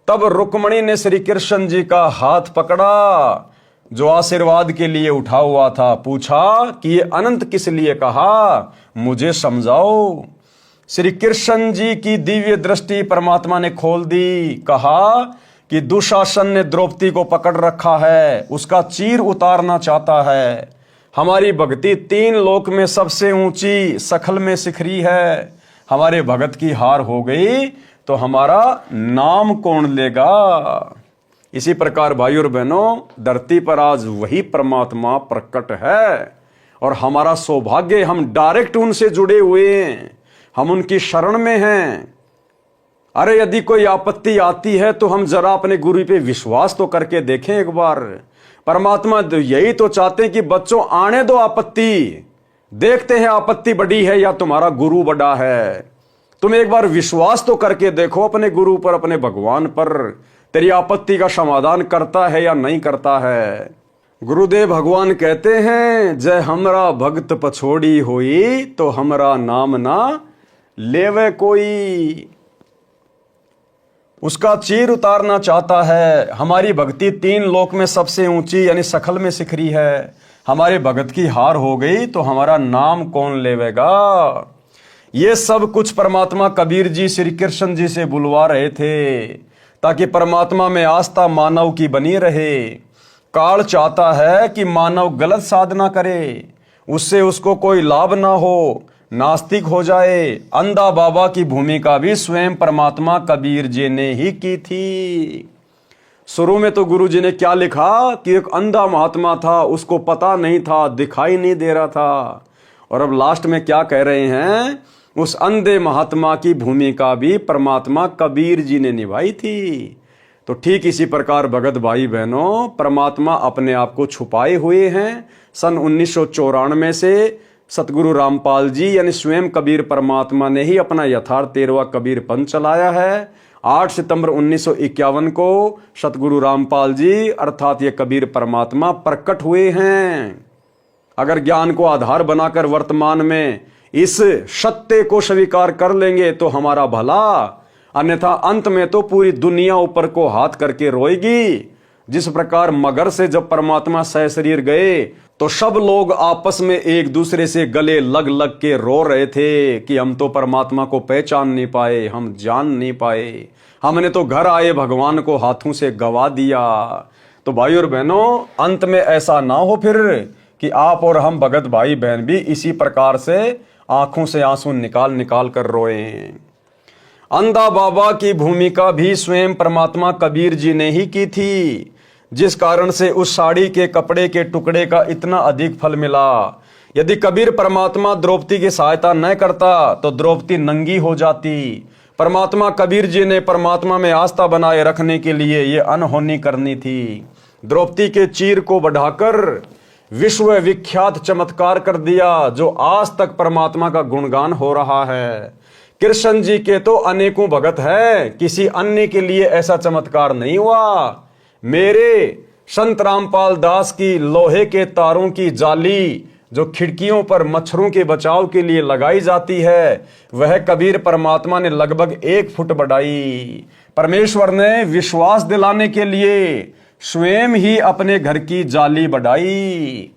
तब रुक्मणी ने श्री कृष्ण जी का हाथ पकड़ा जो आशीर्वाद के लिए उठा हुआ था। पूछा कि ये अनंत किस लिए कहा, मुझे समझाओ। श्री कृष्ण जी की दिव्य दृष्टि परमात्मा ने खोल दी। कहा कि दुशासन ने द्रौपदी को पकड़ रखा है, उसका चीर उतारना चाहता है। हमारी भक्ति 3 लोक में सबसे ऊंची सखल में शिखरी है। हमारे भगत की हार हो गई तो हमारा नाम कौन लेगा। इसी प्रकार भाई और बहनों, धरती पर आज वही परमात्मा प्रकट है और हमारा सौभाग्य, हम डायरेक्ट उनसे जुड़े हुए हैं, हम उनकी शरण में हैं। अरे यदि कोई आपत्ति आती है तो हम जरा अपने गुरु पे विश्वास तो करके देखें एक बार। परमात्मा यही तो चाहते हैं कि बच्चों आने दो आपत्ति, देखते हैं आपत्ति बड़ी है या तुम्हारा गुरु बड़ा है। तुम एक बार विश्वास तो करके देखो अपने गुरु पर, अपने भगवान पर, तेरी आपत्ति का समाधान करता है या नहीं करता है। गुरुदेव भगवान कहते हैं, जय हमरा भक्त पछोड़ी होई तो हमरा नाम ना लेवे कोई। उसका चीर उतारना चाहता है। हमारी भक्ति 3 लोक में सबसे ऊंची यानी सखल में शिखरी है। हमारे भगत की हार हो गई तो हमारा नाम कौन लेवेगा। ये सब कुछ परमात्मा कबीर जी श्री कृष्ण जी से बुलवा रहे थे ताकि परमात्मा में आस्था मानव की बनी रहे। काल चाहता है कि मानव गलत साधना करे, उससे उसको कोई लाभ ना हो, नास्तिक हो जाए। अंधा बाबा की भूमिका भी स्वयं परमात्मा कबीर जी ने ही की थी। शुरू में तो गुरु जी ने क्या लिखा कि एक अंधा महात्मा था, उसको पता नहीं था, दिखाई नहीं दे रहा था। और अब लास्ट में क्या कह रहे हैं, उस अंधे महात्मा की भूमिका भी परमात्मा कबीर जी ने निभाई थी। तो ठीक इसी प्रकार भगत भाई बहनों, परमात्मा अपने आप को छुपाए हुए हैं। सन 1994 से सतगुरु रामपाल जी यानी स्वयं कबीर परमात्मा ने ही अपना यथार्थ 13वां कबीर पंथ चलाया है। 8 सितंबर 1951 को सतगुरु रामपाल जी अर्थात ये कबीर परमात्मा प्रकट हुए हैं। अगर ज्ञान को आधार बनाकर वर्तमान में इस सत्य को स्वीकार कर लेंगे तो हमारा भला, अन्यथा अंत में तो पूरी दुनिया ऊपर को हाथ करके रोएगी। जिस प्रकार मगर से जब परमात्मा सह शरीर गए तो सब लोग आपस में एक दूसरे से गले लग लग के रो रहे थे कि हम तो परमात्मा को पहचान नहीं पाए, हम जान नहीं पाए, हमने तो घर आए भगवान को हाथों से गवा दिया। तो भाई और बहनों, अंत में ऐसा ना हो फिर कि आप और हम भगत भाई बहन भी इसी प्रकार से आंखों से आंसू निकाल निकाल कर रोए। अंधा बाबा की भूमिका भी स्वयं परमात्मा कबीर जी ने ही की थी, जिस कारण से उस साड़ी के कपड़े के टुकड़े का इतना अधिक फल मिला। यदि कबीर परमात्मा द्रौपदी की सहायता न करता तो द्रौपदी नंगी हो जाती। परमात्मा कबीर जी ने परमात्मा में आस्था बनाए रखने के लिए ये अनहोनी करनी थी। द्रौपदी के चीर को बढ़ाकर विश्व विख्यात चमत्कार कर दिया, जो आज तक परमात्मा का गुणगान हो रहा है। कृष्ण जी के तो अनेकों भगत है, किसी अन्य के लिए ऐसा चमत्कार नहीं हुआ। मेरे संत रामपाल दास की लोहे के तारों की जाली जो खिड़कियों पर मच्छरों के बचाव के लिए लगाई जाती है, वह कबीर परमात्मा ने लगभग 1 फुट बढ़ाई। परमेश्वर ने विश्वास दिलाने के लिए स्वयं ही अपने घर की जाली बढ़ाई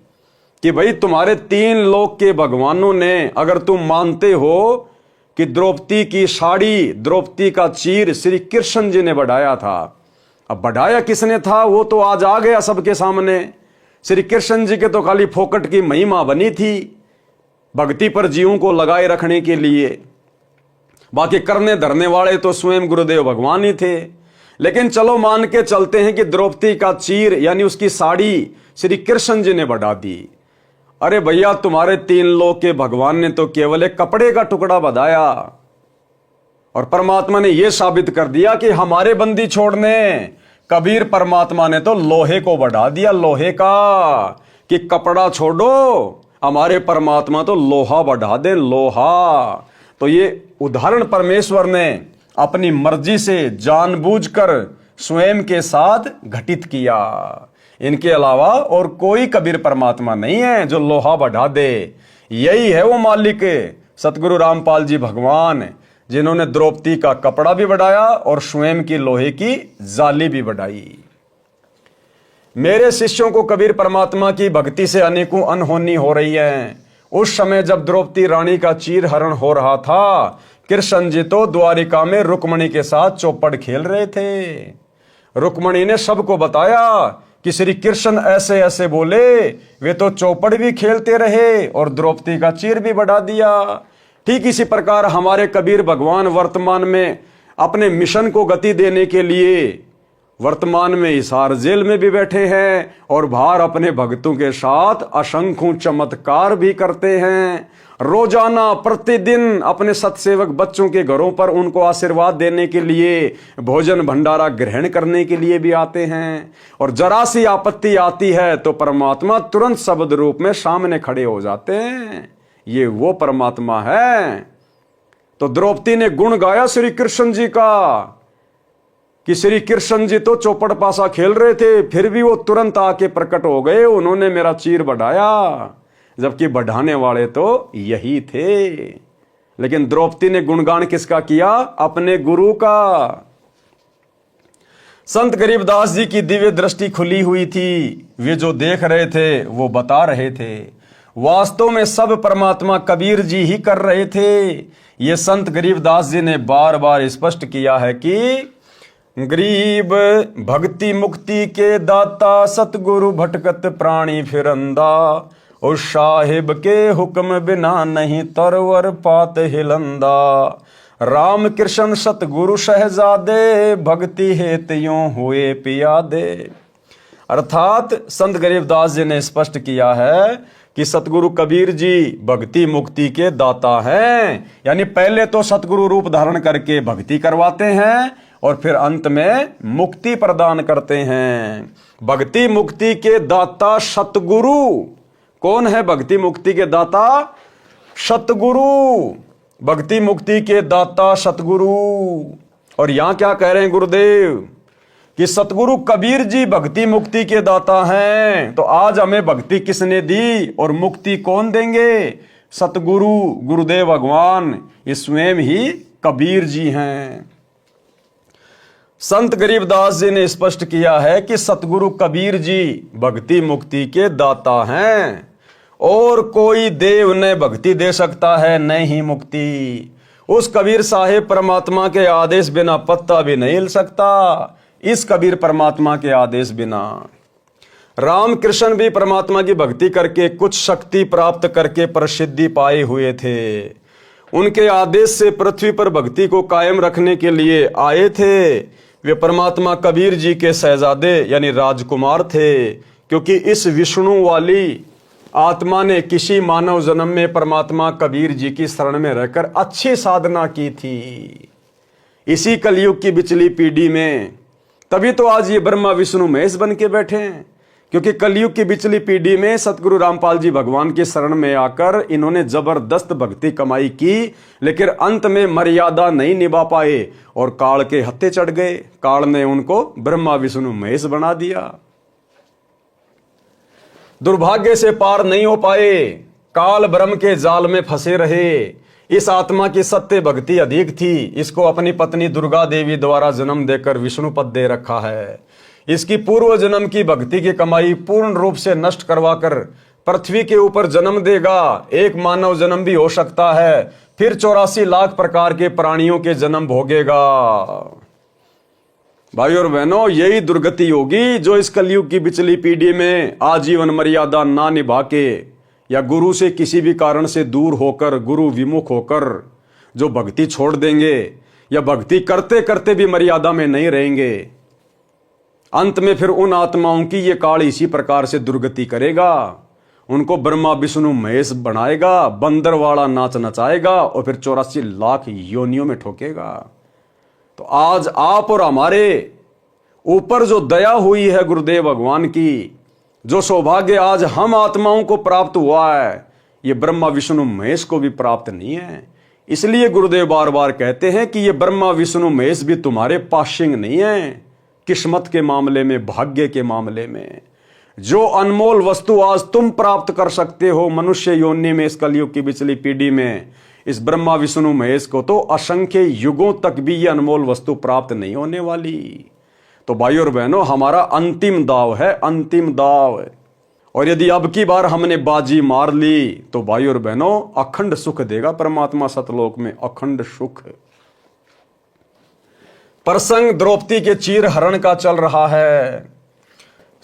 कि भाई तुम्हारे 3 लोक के भगवानों ने, अगर तुम मानते हो कि द्रौपदी की साड़ी, द्रौपदी का चीर श्री कृष्ण जी ने बढ़ाया था। अब बढ़ाया किसने था वो तो आज आ गया सबके सामने। श्री कृष्ण जी के तो खाली फोकट की महिमा बनी थी भक्ति पर जीवों को लगाए रखने के लिए, बाकी करने धरने वाले तो स्वयं गुरुदेव भगवान ही थे। लेकिन चलो मान के चलते हैं कि द्रौपदी का चीर यानी उसकी साड़ी श्री कृष्ण जी ने बढ़ा दी। अरे भैया, तुम्हारे 3 लोक के भगवान ने तो केवल एक कपड़े का टुकड़ा बढ़ाया और परमात्मा ने यह साबित कर दिया कि हमारे बंदी छोड़ने कबीर परमात्मा ने तो लोहे को बढ़ा दिया, लोहे का, कि कपड़ा छोड़ो, हमारे परमात्मा तो लोहा बढ़ा दे, लोहा। तो ये उदाहरण परमेश्वर ने अपनी मर्जी से जानबूझकर स्वयं के साथ घटित किया। इनके अलावा और कोई कबीर परमात्मा नहीं है जो लोहा बढ़ा दे। यही है वो मालिक सतगुरु रामपाल जी भगवान, जिन्होंने द्रौपदी का कपड़ा भी बढ़ाया और स्वयं की लोहे की जाली भी बढ़ाई। मेरे शिष्यों को कबीर परमात्मा की भक्ति से अनेकों अनहोनी हो रही है। उस समय जब द्रौपदी रानी का चीर हरण हो रहा था, कृष्ण जी तो द्वारिका में रुक्मणी के साथ चौपड़ खेल रहे थे। रुक्मणी ने सबको बताया कि श्री कृष्ण ऐसे ऐसे बोले, वे तो चौपड़ भी खेलते रहे और द्रौपदी का चीर भी बढ़ा दिया। ठीक इसी प्रकार हमारे कबीर भगवान वर्तमान में अपने मिशन को गति देने के लिए वर्तमान में हिसार जेल में भी बैठे हैं और बाहर अपने भक्तों के साथ असंख्य चमत्कार भी करते हैं। रोजाना प्रतिदिन अपने सत्सेवक बच्चों के घरों पर उनको आशीर्वाद देने के लिए, भोजन भंडारा ग्रहण करने के लिए भी आते हैं। और जरा सी आपत्ति आती है तो परमात्मा तुरंत शब्द रूप में सामने खड़े हो जाते हैं। ये वो परमात्मा है। तो द्रौपदी ने गुण गाया श्री कृष्ण जी का कि श्री कृष्ण जी तो चौपड़ पासा खेल रहे थे, फिर भी वो तुरंत आके प्रकट हो गए, उन्होंने मेरा चीर बढ़ाया, जबकि बढ़ाने वाले तो यही थे। लेकिन द्रौपदी ने गुणगान किसका किया? अपने गुरु का। संत गरीबदास जी की दिव्य दृष्टि खुली हुई थी, वे जो देख रहे थे वो बता रहे थे। वास्तव में सब परमात्मा कबीर जी ही कर रहे थे। ये संत गरीबदास जी ने बार बार स्पष्ट किया है कि गरीब भक्ति मुक्ति के दाता, सतगुरु भटकत प्राणी फिरंदा, और साहिब के हुक्म बिना नहीं तरवर पात हिलंदा। राम कृष्ण सतगुरु शहजादे, भक्ति हेत यूं हुए पियादे। अर्थात संत गरीबदास जी ने स्पष्ट किया है कि सतगुरु कबीर जी भक्ति मुक्ति के दाता हैं। यानी पहले तो सतगुरु रूप धारण करके भक्ति करवाते हैं और फिर अंत में मुक्ति प्रदान करते हैं। भक्ति मुक्ति के दाता सतगुरु। कौन है भक्ति मुक्ति के दाता? सतगुरु। भक्ति मुक्ति के दाता सतगुरु। और यहां क्या कह रहे हैं गुरुदेव कि सतगुरु कबीर जी भक्ति मुक्ति के दाता हैं। तो आज हमें भक्ति किसने दी और मुक्ति कौन देंगे? सतगुरु गुरुदेव भगवान, ये स्वयं ही कबीर जी हैं। संत गरीबदास जी ने स्पष्ट किया है कि सतगुरु कबीर जी भक्ति मुक्ति के दाता हैं और कोई देव न भक्ति दे सकता है न ही मुक्ति। उस कबीर साहेब परमात्मा के आदेश बिना पत्ता भी नहीं हिल सकता, इस कबीर परमात्मा के आदेश बिना। रामकृष्ण भी परमात्मा की भक्ति करके कुछ शक्ति प्राप्त करके प्रसिद्धि पाए हुए थे। उनके आदेश से पृथ्वी पर भक्ति को कायम रखने के लिए आए थे। वे परमात्मा कबीर जी के शहजादे यानी राजकुमार थे, क्योंकि इस विष्णु वाली आत्मा ने किसी मानव जन्म में परमात्मा कबीर जी की शरण में रहकर अच्छी साधना की थी। इसी कलयुग की बिचली पीढ़ी में तभी तो आज ये ब्रह्मा विष्णु महेश बन के बैठे हैं, क्योंकि कलयुग की बिचली पीढ़ी में सतगुरु रामपाल जी भगवान की शरण में आकर इन्होंने जबरदस्त भक्ति कमाई की, लेकिन अंत में मर्यादा नहीं निभा पाए और काल के हत्थे चढ़ गए। काल ने उनको ब्रह्मा विष्णु महेश बना दिया। दुर्भाग्य से पार नहीं हो पाए, काल ब्रह्म के जाल में फंसे रहे। इस आत्मा की सत्य भक्ति अधिक थी, इसको अपनी पत्नी दुर्गा देवी द्वारा जन्म देकर विष्णु पद दे रखा है। इसकी पूर्व जन्म की भक्ति की कमाई पूर्ण रूप से नष्ट करवाकर पृथ्वी के ऊपर जन्म देगा। एक मानव जन्म भी हो सकता है, फिर 84 लाख प्रकार के प्राणियों के जन्म भोगेगा। भाई और बहनों, यही दुर्गति होगी जो इस कलयुग की बिचली पीढ़ी में आजीवन मर्यादा ना निभा के या गुरु से किसी भी कारण से दूर होकर, गुरु विमुख होकर जो भक्ति छोड़ देंगे या भक्ति करते करते भी मर्यादा में नहीं रहेंगे, अंत में फिर उन आत्माओं की ये काल इसी प्रकार से दुर्गति करेगा। उनको ब्रह्मा विष्णु महेश बनाएगा, बंदरवाड़ा नाच नचाएगा और फिर 84 लाख योनियों में ठोकेगा। तो आज आप और हमारे ऊपर जो दया हुई है गुरुदेव भगवान की, जो सौभाग्य आज हम आत्माओं को प्राप्त हुआ है, ये ब्रह्मा विष्णु महेश को भी प्राप्त नहीं है। इसलिए गुरुदेव बार बार कहते हैं कि ये ब्रह्मा विष्णु महेश भी तुम्हारे पाशिंग नहीं है। किस्मत के मामले में, भाग्य के मामले में जो अनमोल वस्तु आज तुम प्राप्त कर सकते हो मनुष्य योनि में, इस कलयुग की बिचली पीढ़ी में, इस ब्रह्मा विष्णु महेश को तो असंख्य युगों तक भी ये अनमोल वस्तु प्राप्त नहीं होने वाली। तो भाई और बहनों, हमारा अंतिम दाव है, अंतिम दाव। और यदि अब की बार हमने बाजी मार ली तो भाई और बहनों अखंड सुख देगा परमात्मा सतलोक में, अखंड सुख। प्रसंग द्रौपदी के चीर हरण का चल रहा है।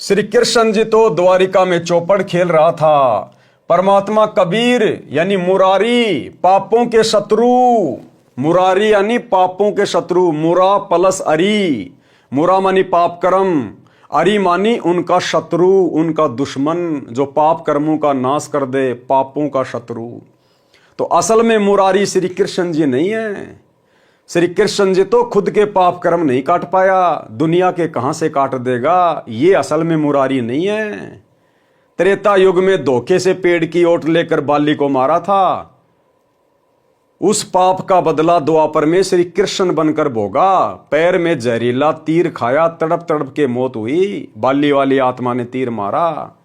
श्री कृष्ण जी तो द्वारिका में चौपड़ खेल रहा था। परमात्मा कबीर यानी मुरारी, पापों के शत्रु, मुरारी यानी पापों के शत्रु, मुरा प्लस अरी, मुरा मानी पाप कर्म, अरी मानी उनका शत्रु, उनका दुश्मन जो पाप कर्मों का नाश कर दे, पापों का शत्रु। तो असल में मुरारी श्री कृष्ण जी नहीं है। श्री कृष्ण जी तो खुद के पाप कर्म नहीं काट पाया, दुनिया के कहां से काट देगा, ये असल में मुरारी नहीं है। त्रेता युग में धोखे से पेड़ की ओट लेकर बाली को मारा था, उस पाप का बदला द्वापर में श्री कृष्ण बनकर भोगा। पैर में जहरीला तीर खाया, तड़प तड़प के मौत हुई, बाली वाली आत्मा ने तीर मारा।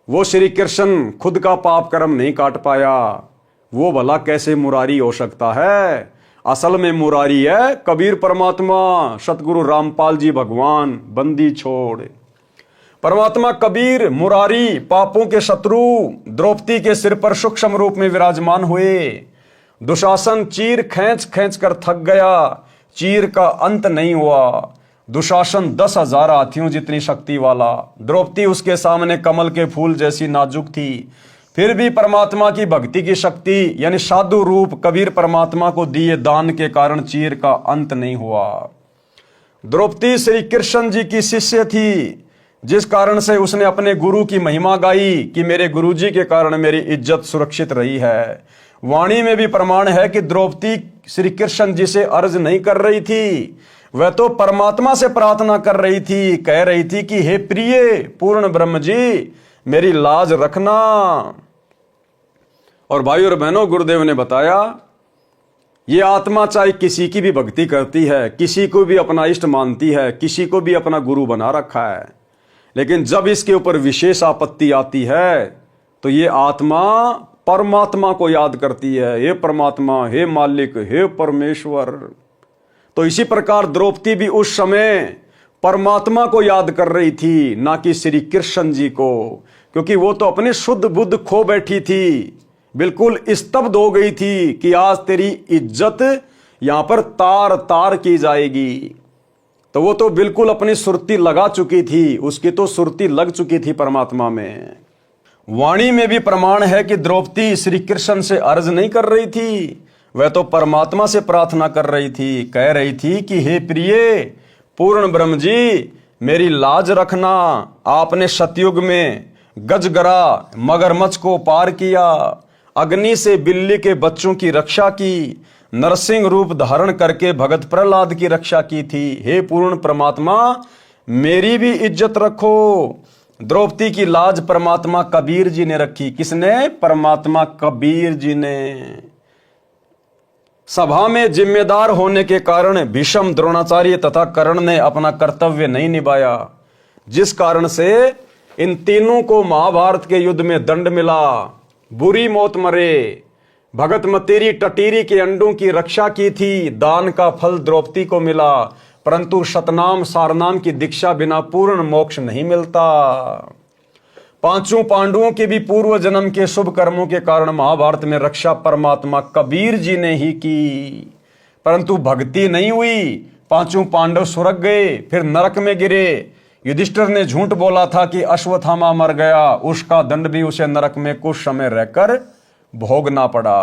वो श्री कृष्ण खुद का पाप कर्म नहीं काट पाया, वो भला कैसे मुरारी हो सकता है। असल में मुरारी है कबीर परमात्मा, सतगुरु रामपाल जी भगवान, बंदी छोड़। परमात्मा कबीर मुरारी, पापों के शत्रु, द्रौपदी के सिर पर सूक्ष्म रूप में विराजमान हुए। दुशासन चीर खींच खींच कर थक गया, चीर का अंत नहीं हुआ। दुशासन 10,000 हाथियों जितनी शक्ति वाला, द्रौपदी उसके सामने कमल के फूल जैसी नाजुक थी। फिर भी परमात्मा की भक्ति की शक्ति यानी साधु रूप कबीर परमात्मा को दिए दान के कारण चीर का अंत नहीं हुआ। द्रौपदी श्री कृष्ण जी की शिष्य थी, जिस कारण से उसने अपने गुरु की महिमा गाई कि मेरे गुरुजी के कारण मेरी इज्जत सुरक्षित रही है। वाणी में भी प्रमाण है कि द्रौपदी श्री कृष्ण जी से अर्ज नहीं कर रही थी, वह तो परमात्मा से प्रार्थना कर रही थी, कह रही थी कि हे प्रिय पूर्ण ब्रह्म जी मेरी लाज रखना। और भाई और बहनों, गुरुदेव ने बताया ये आत्मा चाहे किसी की भी भक्ति करती है, किसी को भी अपना इष्ट मानती है, किसी को भी अपना गुरु बना रखा है, लेकिन जब इसके ऊपर विशेष आपत्ति आती है तो ये आत्मा परमात्मा को याद करती है, हे परमात्मा, हे मालिक, हे परमेश्वर। तो इसी प्रकार द्रौपदी भी उस समय परमात्मा को याद कर रही थी, ना कि श्री कृष्ण जी को, क्योंकि वो तो अपनी शुद्ध बुद्ध खो बैठी थी, बिल्कुल स्तब्ध हो गई थी कि आज तेरी इज्जत यहां पर तार तार की जाएगी। तो वो तो बिल्कुल अपनी सुरती लगा चुकी थी, उसकी तो सुरती लग चुकी थी परमात्मा में। वाणी में भी प्रमाण है कि द्रौपदी श्री कृष्ण से अर्ज नहीं कर रही थी, वह तो परमात्मा से प्रार्थना कर रही थी, कह रही थी कि हे प्रिय पूर्ण ब्रह्म जी, मेरी लाज रखना। आपने सतयुग में गजगरा मगरमच्छ को पार किया, अग्नि से बिल्ली के बच्चों की रक्षा की, नरसिंह रूप धारण करके भगत प्रहलाद की रक्षा की थी। हे पूर्ण परमात्मा, मेरी भी इज्जत रखो। द्रौपदी की लाज परमात्मा कबीर जी ने रखी। किसने? परमात्मा कबीर जी ने। सभा में जिम्मेदार होने के कारण भीष्म, द्रोणाचार्य तथा कर्ण ने अपना कर्तव्य नहीं निभाया, जिस कारण से इन तीनों को महाभारत के युद्ध में दंड मिला, बुरी मौत मरे। भगत मतेरी टटीरी के अंडों की रक्षा की थी, दान का फल द्रौपदी को मिला, परंतु शतनाम सारनाम की दीक्षा बिना पूर्ण मोक्ष नहीं मिलता। पांचों पांडवों के भी पूर्व जन्म के शुभ कर्मों के कारण महाभारत में रक्षा परमात्मा कबीर जी ने ही की, परंतु भक्ति नहीं हुई। पांचों पांडव स्वर्ग गए, फिर नरक में गिरे। युधिष्ठिर ने झूठ बोला था कि अश्वत्थामा मर गया, उसका दंड भी उसे नरक में कुछ समय रहकर भोगना पड़ा।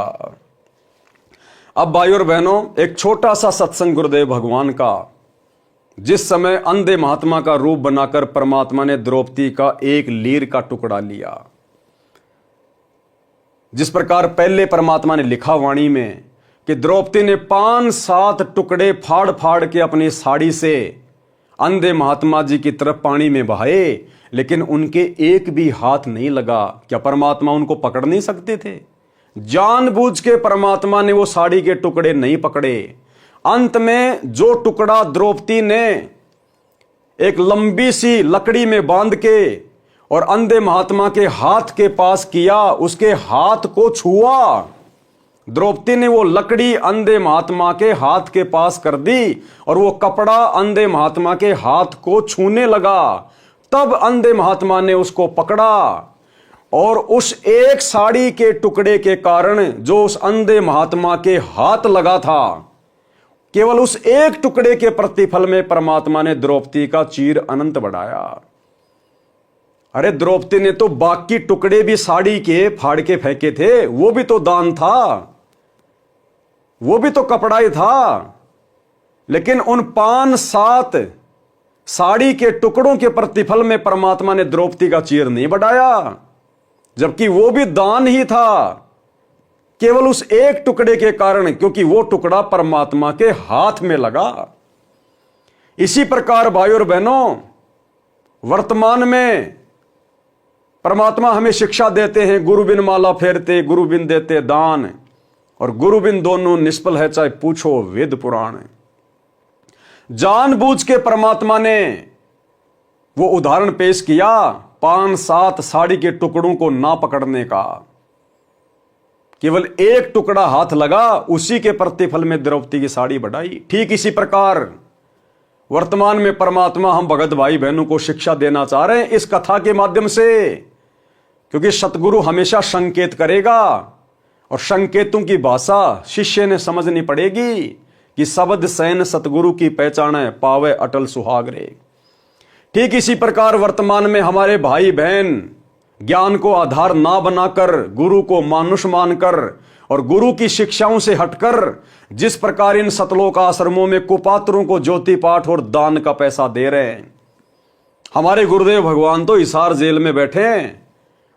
अब भाइयों और बहनों, एक छोटा सा सत्संग गुरुदेव भगवान का, जिस समय अंधे महात्मा का रूप बनाकर परमात्मा ने द्रौपदी का एक लीर का टुकड़ा लिया। जिस प्रकार पहले परमात्मा ने लिखा वाणी में कि द्रौपदी ने 5-7 टुकड़े फाड़ फाड़ के अपनी साड़ी से अंधे महात्मा जी की तरफ पानी में बहाए, लेकिन उनके एक भी हाथ नहीं लगा। क्या परमात्मा उनको पकड़ नहीं सकते थे? जानबूझ के परमात्मा ने वो साड़ी के टुकड़े नहीं पकड़े। अंत में जो टुकड़ा द्रौपदी ने एक लंबी सी लकड़ी में बांध के और अंधे महात्मा के हाथ के पास किया, उसके हाथ को छुआ। द्रौपदी ने वो लकड़ी अंधे महात्मा के हाथ के पास कर दी और वो कपड़ा अंधे महात्मा के हाथ को छूने लगा। तब अंधे महात्मा ने उसको पकड़ा और उस एक साड़ी के टुकड़े के कारण जो उस अंधे महात्मा के हाथ लगा था, केवल उस एक टुकड़े के प्रतिफल में परमात्मा ने द्रौपदी का चीर अनंत बढ़ाया। अरे द्रौपदी ने तो बाकी टुकड़े भी साड़ी के फाड़ के फेंके थे, वो भी तो दान था, वो भी तो कपड़ा ही था, लेकिन उन 5-7 साड़ी के टुकड़ों के प्रतिफल में परमात्मा ने द्रौपदी का चीर नहीं बढ़ाया, जबकि वो भी दान ही था, केवल उस एक टुकड़े के कारण, क्योंकि वो टुकड़ा परमात्मा के हाथ में लगा। इसी प्रकार भाइयों और बहनों, वर्तमान में परमात्मा हमें शिक्षा देते हैं, गुरु बिन माला फेरते, गुरु बिन देते दान, और गुरु बिन दोनों निष्फल है, चाहे पूछो वेद पुराण। जानबूझ के परमात्मा ने वो उदाहरण पेश किया 5-7 साड़ी के टुकड़ों को ना पकड़ने का, केवल एक टुकड़ा हाथ लगा, उसी के प्रतिफल में द्रौपदी की साड़ी बढ़ाई। ठीक इसी प्रकार वर्तमान में परमात्मा हम भगत भाई बहनों को शिक्षा देना चाह रहे हैं इस कथा के माध्यम से, क्योंकि सतगुरु हमेशा संकेत करेगा और संकेतों की भाषा शिष्य ने समझनी पड़ेगी कि शब्द सैन सतगुरु की पहचान है, पावे अटल सुहागरे। ठीक इसी प्रकार वर्तमान में हमारे भाई बहन ज्ञान को आधार ना बनाकर गुरु को मानुष मानकर और गुरु की शिक्षाओं से हटकर जिस प्रकार इन सतलोक आश्रमों में कुपात्रों को ज्योति पाठ और दान का पैसा दे रहे हैं। हमारे गुरुदेव भगवान तो हिसार जेल में बैठे हैं,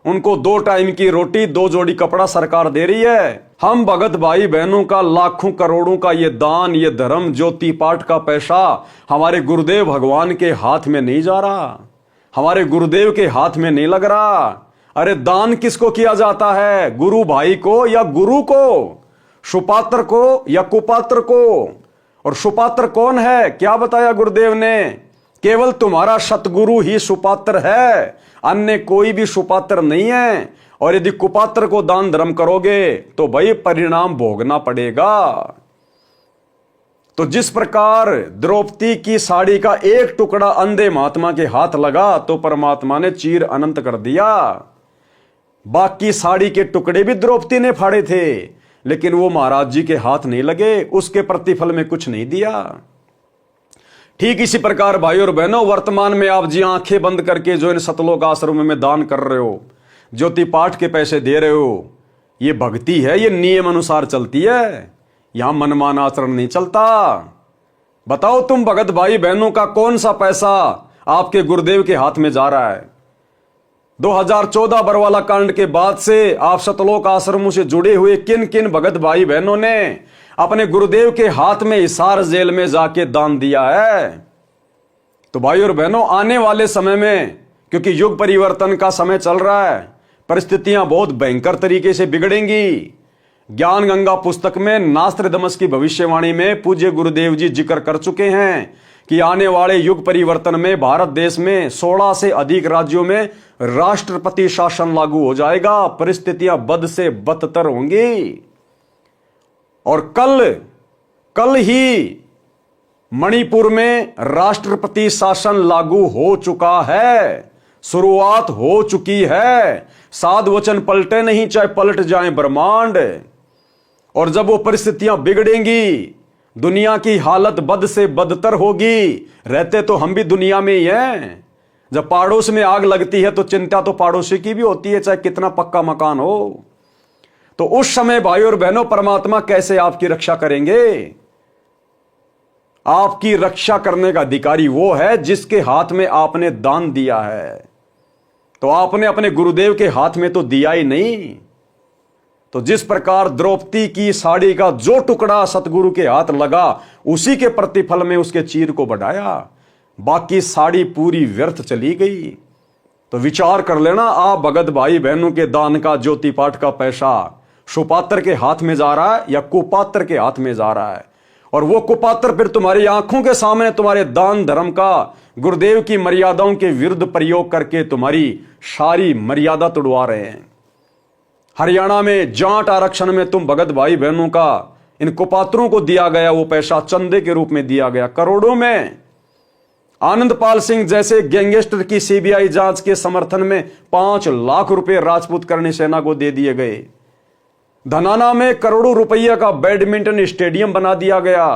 उनको 2 टाइम की रोटी 2 जोड़ी कपड़ा सरकार दे रही है। हम भगत भाई बहनों का लाखों करोड़ों का ये दान, ये धर्म, ज्योति पाठ का पैसा हमारे गुरुदेव भगवान के हाथ में नहीं जा रहा, हमारे गुरुदेव के हाथ में नहीं लग रहा। अरे दान किसको किया जाता है? गुरु भाई को या गुरु को, सुपात्र को या कुपात्र को? और सुपात्र कौन है? क्या बताया गुरुदेव ने? केवल तुम्हारा सतगुरु ही सुपात्र है, अन्य कोई भी सुपात्र नहीं है। और यदि कुपात्र को दान धर्म करोगे तो भाई परिणाम भोगना पड़ेगा। तो जिस प्रकार द्रौपदी की साड़ी का एक टुकड़ा अंधे महात्मा के हाथ लगा तो परमात्मा ने चीर अनंत कर दिया। बाकी साड़ी के टुकड़े भी द्रौपदी ने फाड़े थे, लेकिन वो महाराज जी के हाथ नहीं लगे, उसके प्रतिफल में कुछ नहीं दिया। ठीक इसी प्रकार भाई और बहनों, वर्तमान में आप जी आंखें बंद करके जो इन सतलोक आश्रम में दान कर रहे हो, ज्योति पाठ के पैसे दे रहे हो, ये भक्ति है, ये नियम अनुसार चलती है, यहां मनमाना आचरण नहीं चलता। बताओ तुम भगत भाई बहनों का कौन सा पैसा आपके गुरुदेव के हाथ में जा रहा है? 2014 बरवाला कांड के बाद से आप सतलोक आश्रमों से जुड़े हुए किन किन भगत भाई बहनों ने अपने गुरुदेव के हाथ में हिसार जेल में जाके दान दिया है? तो भाई और बहनों, आने वाले समय में, क्योंकि युग परिवर्तन का समय चल रहा है, परिस्थितियां बहुत भयंकर तरीके से बिगड़ेंगी। ज्ञान गंगा पुस्तक में नास्त्रदमस की भविष्यवाणी में पूज्य गुरुदेव जी जिक्र कर चुके हैं कि आने वाले युग परिवर्तन में भारत देश में 16 से अधिक राज्यों में राष्ट्रपति शासन लागू हो जाएगा। परिस्थितियां बद से बदतर होंगी। और कल ही मणिपुर में राष्ट्रपति शासन लागू हो चुका है, शुरुआत हो चुकी है। साधु वचन पलटे नहीं, चाहे पलट जाएं ब्रह्मांड। और जब वो परिस्थितियां बिगड़ेंगी, दुनिया की हालत बद से बदतर होगी। रहते तो हम भी दुनिया में ही हैं। जब पड़ोस में आग लगती है तो चिंता तो पड़ोसी की भी होती है, चाहे कितना पक्का मकान हो। तो उस समय भाई और बहनों, परमात्मा कैसे आपकी रक्षा करेंगे? आपकी रक्षा करने का अधिकारी वो है जिसके हाथ में आपने दान दिया है। तो आपने अपने गुरुदेव के हाथ में तो दिया ही नहीं। तो जिस प्रकार द्रौपदी की साड़ी का जो टुकड़ा सतगुरु के हाथ लगा, उसी के प्रतिफल में उसके चीर को बढ़ाया, बाकी साड़ी पूरी व्यर्थ चली गई। तो विचार कर लेना, आप भगत भाई बहनों के दान का, ज्योति पाठ का पैसा सुपात्र के हाथ में जा रहा है या कुपात्र के हाथ में जा रहा है। और वो कुपात्र फिर तुम्हारी आंखों के सामने तुम्हारे दान धर्म का, गुरुदेव की मर्यादाओं के विरुद्ध प्रयोग करके तुम्हारी सारी मर्यादा तोड़वा रहे हैं। हरियाणा में जाट आरक्षण में तुम भगत भाई बहनों का, इन कुपात्रों को दिया गया वो पैसा चंदे के रूप में दिया गया, करोड़ों में। आनंदपाल सिंह जैसे गैंगस्टर की सीबीआई जांच के समर्थन में 5 लाख रुपए राजपूत करणी सेना को दे दिए गए। धनाना में करोड़ों रुपया का बैडमिंटन स्टेडियम बना दिया गया।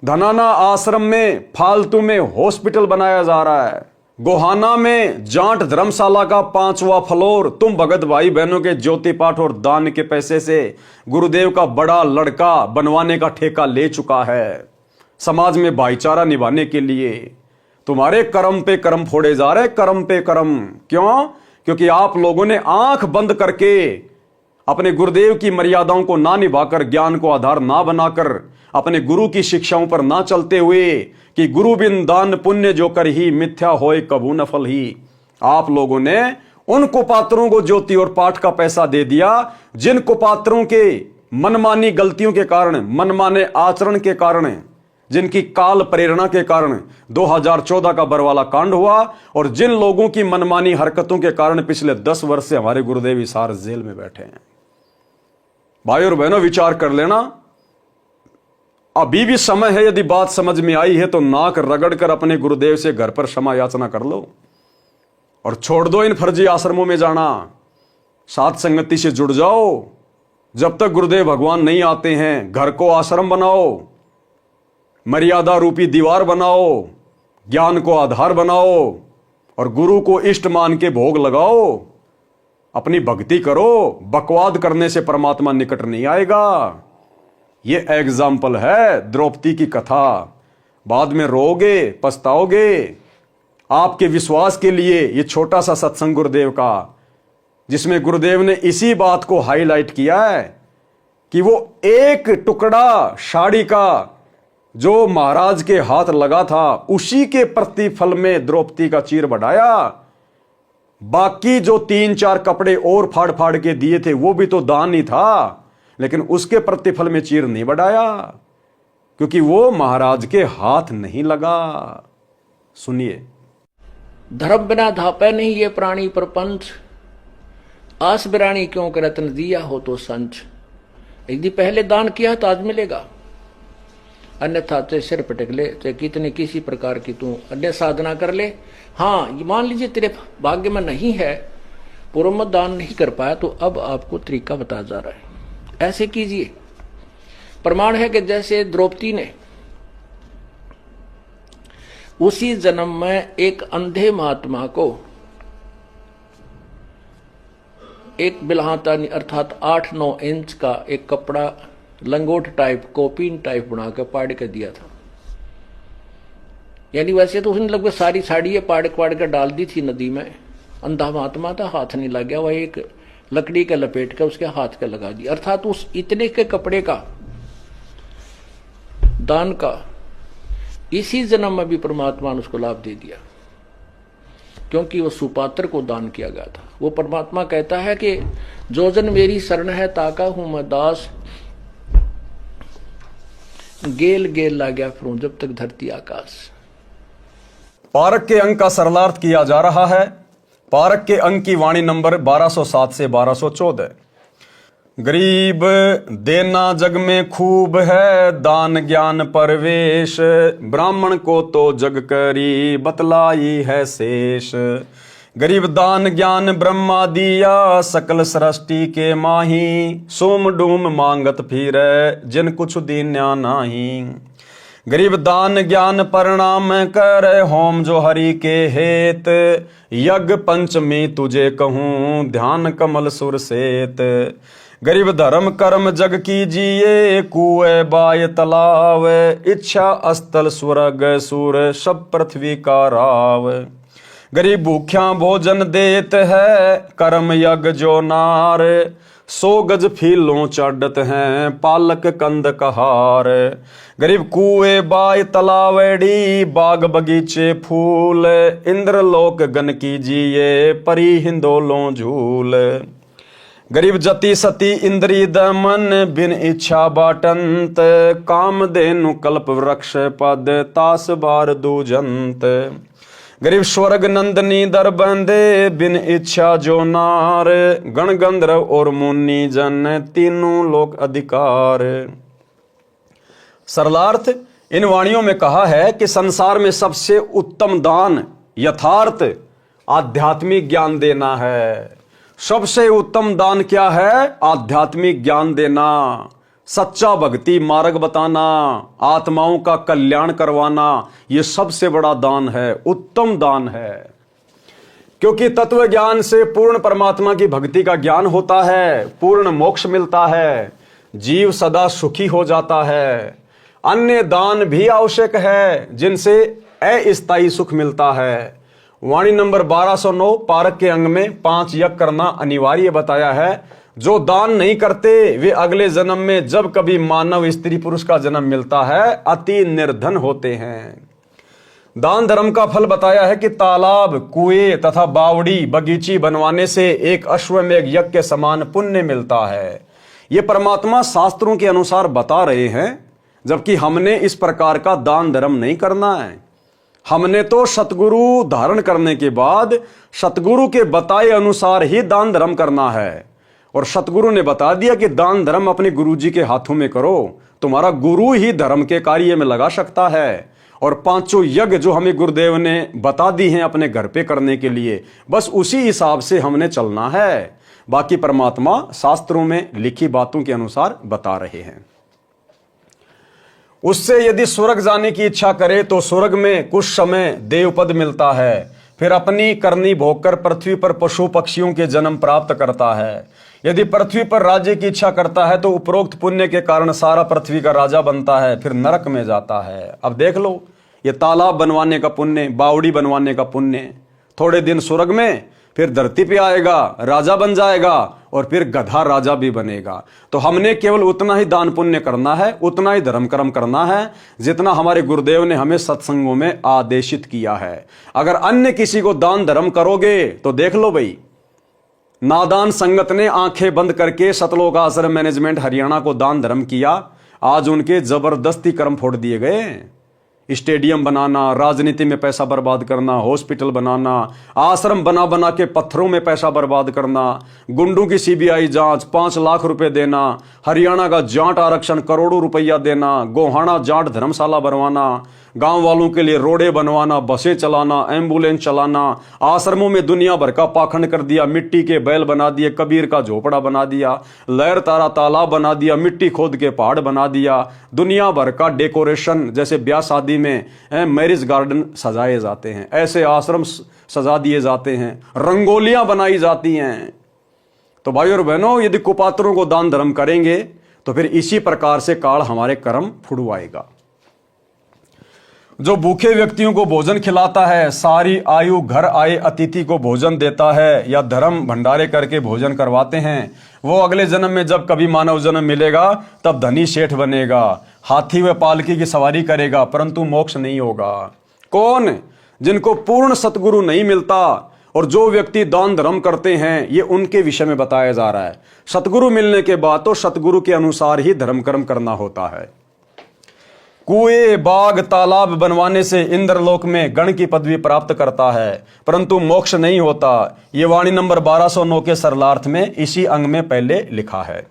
धनाना आश्रम में फालतू में हॉस्पिटल बनाया जा रहा है। गोहाना में जाट धर्मशाला का 5वां फ्लोर तुम भगत भाई बहनों के ज्योति पाठ और दान के पैसे से गुरुदेव का बड़ा लड़का बनवाने का ठेका ले चुका है। समाज में भाईचारा निभाने के लिए तुम्हारे कर्म पे कर्म फोड़े जा रहे, कर्म पे कर्म। क्यों? क्योंकि आप लोगों ने आंख बंद करके अपने गुरुदेव की मर्यादाओं को ना निभाकर, ज्ञान को आधार ना बनाकर, अपने गुरु की शिक्षाओं पर ना चलते हुए कि गुरु बिन दान पुण्य जो कर ही मिथ्या होए कबू न फल ही, आप लोगों ने उन कुपात्रों को ज्योति और पाठ का पैसा दे दिया जिन कुपात्रों के मनमानी गलतियों के कारण, मनमाने आचरण के कारण, जिनकी काल प्रेरणा के कारण 2014 का बरवाला कांड हुआ और जिन लोगों की मनमानी हरकतों के कारण पिछले 10 वर्ष से हमारे गुरुदेव हिसार जेल में बैठे हैं। भाई और बहनों, विचार कर लेना, अभी भी समय है। यदि बात समझ में आई है तो नाक रगड़ कर अपने गुरुदेव से घर पर क्षमा याचना कर लो और छोड़ दो इन फर्जी आश्रमों में जाना। साथ संगति से जुड़ जाओ। जब तक गुरुदेव भगवान नहीं आते हैं, घर को आश्रम बनाओ, मर्यादा रूपी दीवार बनाओ, ज्ञान को आधार बनाओ और गुरु को इष्ट मान के भोग लगाओ। अपनी भक्ति करो। बकवाद करने से परमात्मा निकट नहीं आएगा। ये एग्जाम्पल है द्रौपदी की कथा। बाद में रोओगे, पछताओगे। आपके विश्वास के लिए ये छोटा सा सत्संग गुरुदेव का, जिसमें गुरुदेव ने इसी बात को हाईलाइट किया है कि वो एक टुकड़ा साड़ी का जो महाराज के हाथ लगा था, उसी के प्रतिफल में द्रौपदी का चीर बढ़ाया। बाकी जो 3-4 कपड़े और फाड़ फाड़ के दिए थे वो भी तो दान ही था, लेकिन उसके प्रतिफल में चीर नहीं बढ़ाया क्योंकि वो महाराज के हाथ नहीं लगा। सुनिए। धर्म बिना धापे नहीं ये प्राणी प्रपंच, आस बिरानी क्यों करतन दिया हो तो संच। यदि पहले दान किया तो आज मिलेगा। अन्यथा चाहे सिर पटक ले, चाहे कितने किसी प्रकार की तू अन्य साधना कर ले। हाँ, ये मान लीजिए तेरे भाग्य में नहीं है, पूर्व में दान नहीं कर पाया, तो अब आपको तरीका बताया जा रहा है, ऐसे कीजिए। प्रमाण है कि जैसे द्रौपदी ने उसी जन्म में एक अंधे महात्मा को एक बिल्हातानी अर्थात 8-9 इंच का एक कपड़ा लंगोट टाइप, कोपीन टाइप बनाकर पाड़ के दिया था। यानी वैसे तो उसने लगभग सारी साड़ी पाड़ कर डाल दी थी नदी में। अंधा महात्मा था, हाथ नहीं लग गया, वह एक लकड़ी के लपेट कर उसके हाथ के लगा दी। अर्थात उस इतने के कपड़े का दान का इसी जन्म में भी परमात्मा ने उसको लाभ दे दिया, क्योंकि वो सुपात्र को दान किया गया था। वो परमात्मा कहता है कि जो जन मेरी शरण है ताका हूं मैं दास, गेल गेल ला गया फिरूं जब तक धरती आकाश। पारक के अंक का सरलार्थ किया जा रहा है। पारक के अंक की वाणी नंबर 1207 से 1214। गरीब देना जग में खूब है, दान ज्ञान परवेश, ब्राह्मण को तो जग करी बतलाई है शेष। गरीब दान ज्ञान ब्रह्मा दिया, सकल सृष्टि के माही, सोम डूम मांगत फिरे जिन कुछ दीन्या नाही। गरीब दान ज्ञान परिणाम कर, होम जो हरि के हेत, यज्ञ पंचमी तुझे कहूँ ध्यान कमल सुर सेत। गरीब धर्म कर्म जग कीजिए, कुएं बाय तालाब, इच्छा अस्थल स्वर्ग सुर सब पृथ्वी का राव। गरीब भूख्या भोजन देत है, कर्म यज्ञ जो नार, 100 गज फीलों चढ़त हैं पालक कंद कहार। गरीब कुएं बाय तलावेड़ी, बाग बगीचे फूल, इंद्रलोक गन कीजिए परी हिंदोलों झूल। गरीब जति सती इंद्री दमन, बिन इच्छा बाटंत, काम देनु कल्प वृक्ष पद तास बार दूजंत। गरीब स्वर्ग नंदनी दर बंदे, बिन इच्छा जो नार, गण गंधर्व और मुनि जन तीनों लोक अधिकार। सरलार्थ इन वाणियों में कहा है कि संसार में सबसे उत्तम दान यथार्थ आध्यात्मिक ज्ञान देना है। सबसे उत्तम दान क्या है? आध्यात्मिक ज्ञान देना, सच्चा भक्ति मार्ग बताना, आत्माओं का कल्याण करवाना, यह सबसे बड़ा दान है, उत्तम दान है। क्योंकि तत्व ज्ञान से पूर्ण परमात्मा की भक्ति का ज्ञान होता है, पूर्ण मोक्ष मिलता है, जीव सदा सुखी हो जाता है। अन्य दान भी आवश्यक है जिनसे अस्थायी सुख मिलता है। वाणी नंबर 1209 पारक के अंग में 5 यज्ञ करना अनिवार्य बताया है। जो दान नहीं करते वे अगले जन्म में जब कभी मानव स्त्री पुरुष का जन्म मिलता है अति निर्धन होते हैं। दान धर्म का फल बताया है कि तालाब, कुएं तथा बावड़ी बगीची बनवाने से एक अश्वमेघ यज्ञ के समान पुण्य मिलता है। ये परमात्मा शास्त्रों के अनुसार बता रहे हैं, जबकि हमने इस प्रकार का दान धर्म नहीं करना है। हमने तो सतगुरु धारण करने के बाद सतगुरु के बताए अनुसार ही दान धर्म करना है। और सतगुरु ने बता दिया कि दान धर्म अपने गुरु जी के हाथों में करो, तुम्हारा गुरु ही धर्म के कार्य में लगा सकता है। और 5 यज्ञ जो हमें गुरुदेव ने बता दी हैं अपने घर पे करने के लिए, बस उसी हिसाब से हमने चलना है। बाकी परमात्मा शास्त्रों में लिखी बातों के अनुसार बता रहे हैं। उससे यदि स्वर्ग जाने की इच्छा करे तो स्वर्ग में कुछ समय देवपद मिलता है, फिर अपनी करनी भोगकर पृथ्वी पर पशु पक्षियों के जन्म प्राप्त करता है। यदि पृथ्वी पर राज्य की इच्छा करता है तो उपरोक्त पुण्य के कारण सारा पृथ्वी का राजा बनता है, फिर नरक में जाता है। अब देख लो, ये तालाब बनवाने का पुण्य, बावड़ी बनवाने का पुण्य, थोड़े दिन स्वर्ग में, फिर धरती पे आएगा, राजा बन जाएगा और फिर गधा राजा भी बनेगा। तो हमने केवल उतना ही दान पुण्य करना है, उतना ही धर्म कर्म करना है जितना हमारे गुरुदेव ने हमें सत्संगों में आदेशित किया है। अगर अन्य किसी को दान धर्म करोगे तो देख लो भाई, नादान संगत ने आंखें बंद करके सतलोक आश्रम मैनेजमेंट हरियाणा को दान धर्म किया, आज उनके जबरदस्ती कर्म फोड़ दिए गए। स्टेडियम बनाना, राजनीति में पैसा बर्बाद करना, हॉस्पिटल बनाना, आश्रम बना बना के पत्थरों में पैसा बर्बाद करना, गुंडों की सीबीआई जांच 5 लाख रुपए देना, हरियाणा का जाट आरक्षण करोड़ों रुपया देना, गोहाना जाट धर्मशाला बनवाना, गांव वालों के लिए रोडे बनवाना, बसें चलाना, एम्बुलेंस चलाना, आश्रमों में दुनिया भर का पाखंड कर दिया, मिट्टी के बैल बना दिए, कबीर का झोपड़ा बना दिया, लहर तारा तालाब बना दिया, मिट्टी खोद के पहाड़ बना दिया, दुनिया भर का डेकोरेशन, जैसे ब्याह शादी में मैरिज गार्डन सजाए जाते हैं, ऐसे आश्रम सजा दिए जाते हैं, रंगोलियां बनाई जाती हैं। तो भाई और बहनों, यदि कुपात्रों को दान धर्म करेंगे तो फिर इसी प्रकार से काल हमारे कर्म फुड़वाएगा। जो भूखे व्यक्तियों को भोजन खिलाता है, सारी आयु घर आए अतिथि को भोजन देता है, या धर्म भंडारे करके भोजन करवाते हैं, वो अगले जन्म में जब कभी मानव जन्म मिलेगा तब धनी सेठ बनेगा, हाथी व पालकी की सवारी करेगा, परंतु मोक्ष नहीं होगा। कौन? जिनको पूर्ण सतगुरु नहीं मिलता। और जो व्यक्ति दान धर्म करते हैं, ये उनके विषय में बताया जा रहा है। सतगुरु मिलने के बाद तो सतगुरु के अनुसार ही धर्म कर्म करना होता है। कुएं, बाग, तालाब बनवाने से इंद्रलोक में गण की पदवी प्राप्त करता है, परंतु मोक्ष नहीं होता। ये वाणी नंबर 1209 के सरलार्थ में इसी अंग में पहले लिखा है।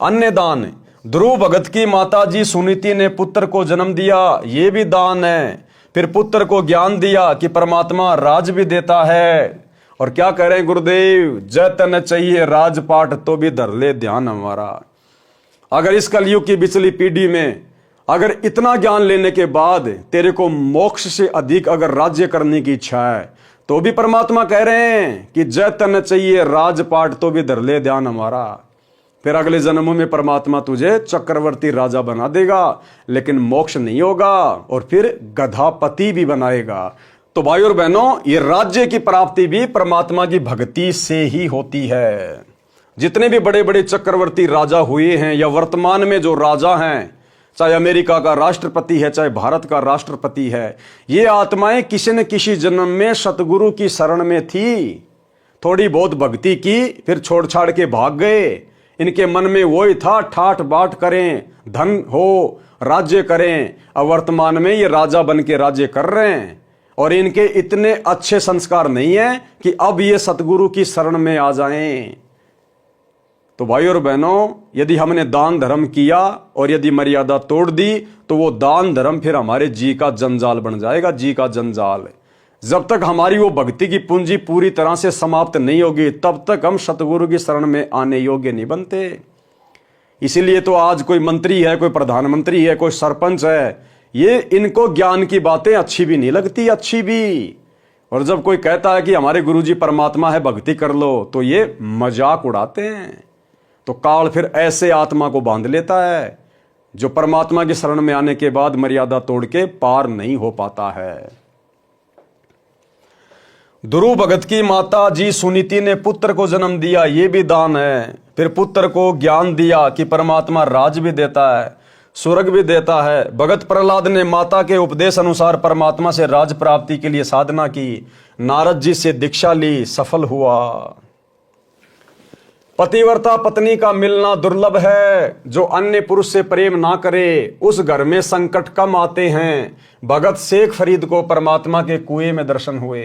अन्य दान, ध्रुव भगत की माता जी सुनीति ने पुत्र को जन्म दिया, ये भी दान है। फिर पुत्र को ज्ञान दिया कि परमात्मा राज भी देता है। और क्या कह रहे हैं गुरुदेव? जतन चाहिए राजपाट तो भी धर ले ध्यान हमारा। अगर इस कलयुग की बिचली पीढ़ी में अगर इतना ज्ञान लेने के बाद तेरे को मोक्ष से अधिक अगर राज्य करने की इच्छा है, तो भी परमात्मा कह रहे हैं कि जतन चाहिए राजपाट तो भी धर ले ध्यान हमारा। फिर अगले जन्मों में परमात्मा तुझे चक्रवर्ती राजा बना देगा, लेकिन मोक्ष नहीं होगा, और फिर गधापति भी बनाएगा। तो भाई और बहनों, ये राज्य की प्राप्ति भी परमात्मा की भक्ति से ही होती है। जितने भी बड़े बड़े चक्रवर्ती राजा हुए हैं, या वर्तमान में जो राजा हैं, चाहे अमेरिका का राष्ट्रपति है, चाहे भारत का राष्ट्रपति है, ये आत्माएं किसी न किसी जन्म में सतगुरु की शरण में थी, थोड़ी बहुत भक्ति की, फिर छोड़ छाड़ के भाग गए। इनके मन में वही था, ठाठ बाट करें, धन हो, राज्य करें। अब वर्तमान में ये राजा बन के राज्य कर रहे हैं, और इनके इतने अच्छे संस्कार नहीं है कि अब ये सतगुरु की शरण में आ जाएं। तो भाई और बहनों, यदि हमने दान धर्म किया और यदि मर्यादा तोड़ दी, तो वो दान धर्म फिर हमारे जी का जंजाल बन जाएगा, जी का जंजाल। जब तक हमारी वो भक्ति की पूंजी पूरी तरह से समाप्त नहीं होगी, तब तक हम सतगुरु की शरण में आने योग्य नहीं बनते। इसीलिए तो आज कोई मंत्री है, कोई प्रधानमंत्री है, कोई सरपंच है, ये इनको ज्ञान की बातें अच्छी भी नहीं लगती, अच्छी भी। और जब कोई कहता है कि हमारे गुरुजी परमात्मा है, भक्ति कर लो, तो ये मजाक उड़ाते हैं। तो काल फिर ऐसे आत्मा को बांध लेता है जो परमात्मा की शरण में आने के बाद मर्यादा तोड़ के पार नहीं हो पाता है। ध्रुव भगत की माता जी सुनीति ने पुत्र को जन्म दिया, ये भी दान है। फिर पुत्र को ज्ञान दिया कि परमात्मा राज भी देता है, स्वर्ग भी देता है। भगत प्रहलाद ने माता के उपदेश अनुसार परमात्मा से राज प्राप्ति के लिए साधना की, नारद जी से दीक्षा ली, सफल हुआ। पतिव्रता पत्नी का मिलना दुर्लभ है। जो अन्य पुरुष से प्रेम ना करे, उस घर में संकट कम आते हैं। भगत शेख फरीद को परमात्मा के कुएं में दर्शन हुए।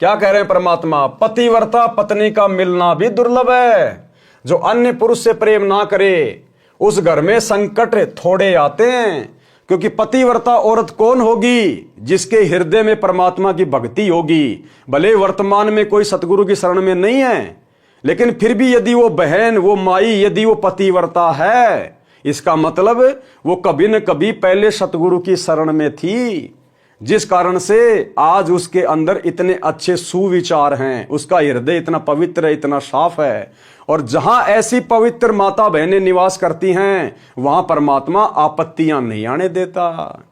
क्या कह रहे हैं परमात्मा? पतिव्रता पत्नी का मिलना भी दुर्लभ है। जो अन्य पुरुष से प्रेम ना करे, उस घर में संकट थोड़े आते हैं। क्योंकि पतिव्रता औरत कौन होगी? जिसके हृदय में परमात्मा की भक्ति होगी। भले वर्तमान में कोई सतगुरु की शरण में नहीं है, लेकिन फिर भी यदि वो बहन, वो माई, यदि वो पतिव्रता है, इसका मतलब वो कभी न कभी पहले सतगुरु की शरण में थी, जिस कारण से आज उसके अंदर इतने अच्छे सुविचार हैं, उसका हृदय इतना पवित्र है, इतना साफ है। और जहां ऐसी पवित्र माता बहनें निवास करती हैं, वहां परमात्मा आपत्तियां नहीं आने देता।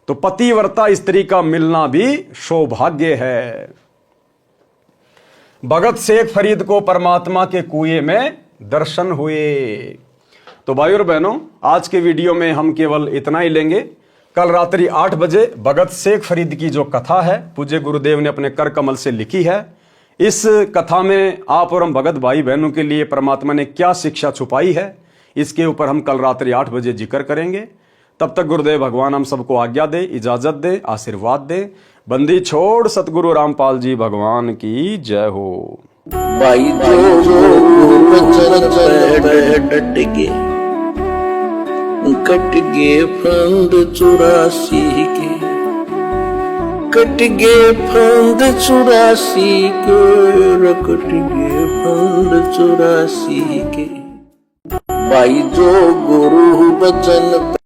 तो पतिव्रता स्त्री का मिलना भी सौभाग्य है। भगत शेख फरीद को परमात्मा के कुएं में दर्शन हुए। तो भाई और बहनों, आज के वीडियो में हम केवल इतना ही लेंगे। कल रात्रि 8 बजे भगत शेख फरीद की जो कथा है, पूज्य गुरुदेव ने अपने कर कमल से लिखी है। इस कथा में आप और हम भगत भाई बहनों के लिए परमात्मा ने क्या शिक्षा छुपाई है, इसके ऊपर हम कल रात्रि 8 बजे जिक्र करेंगे। तब तक गुरुदेव भगवान हम सबको आज्ञा दे, इजाजत दे, आशीर्वाद दे। बंदी छोड़ सतगुरु रामपाल जी भगवान की जय हो। भाई जो बचन पे डट के कट गे फंद 84 के, कट गे फंद 84 के, कट गे फंद 84 के। भाई जो गुरु बचन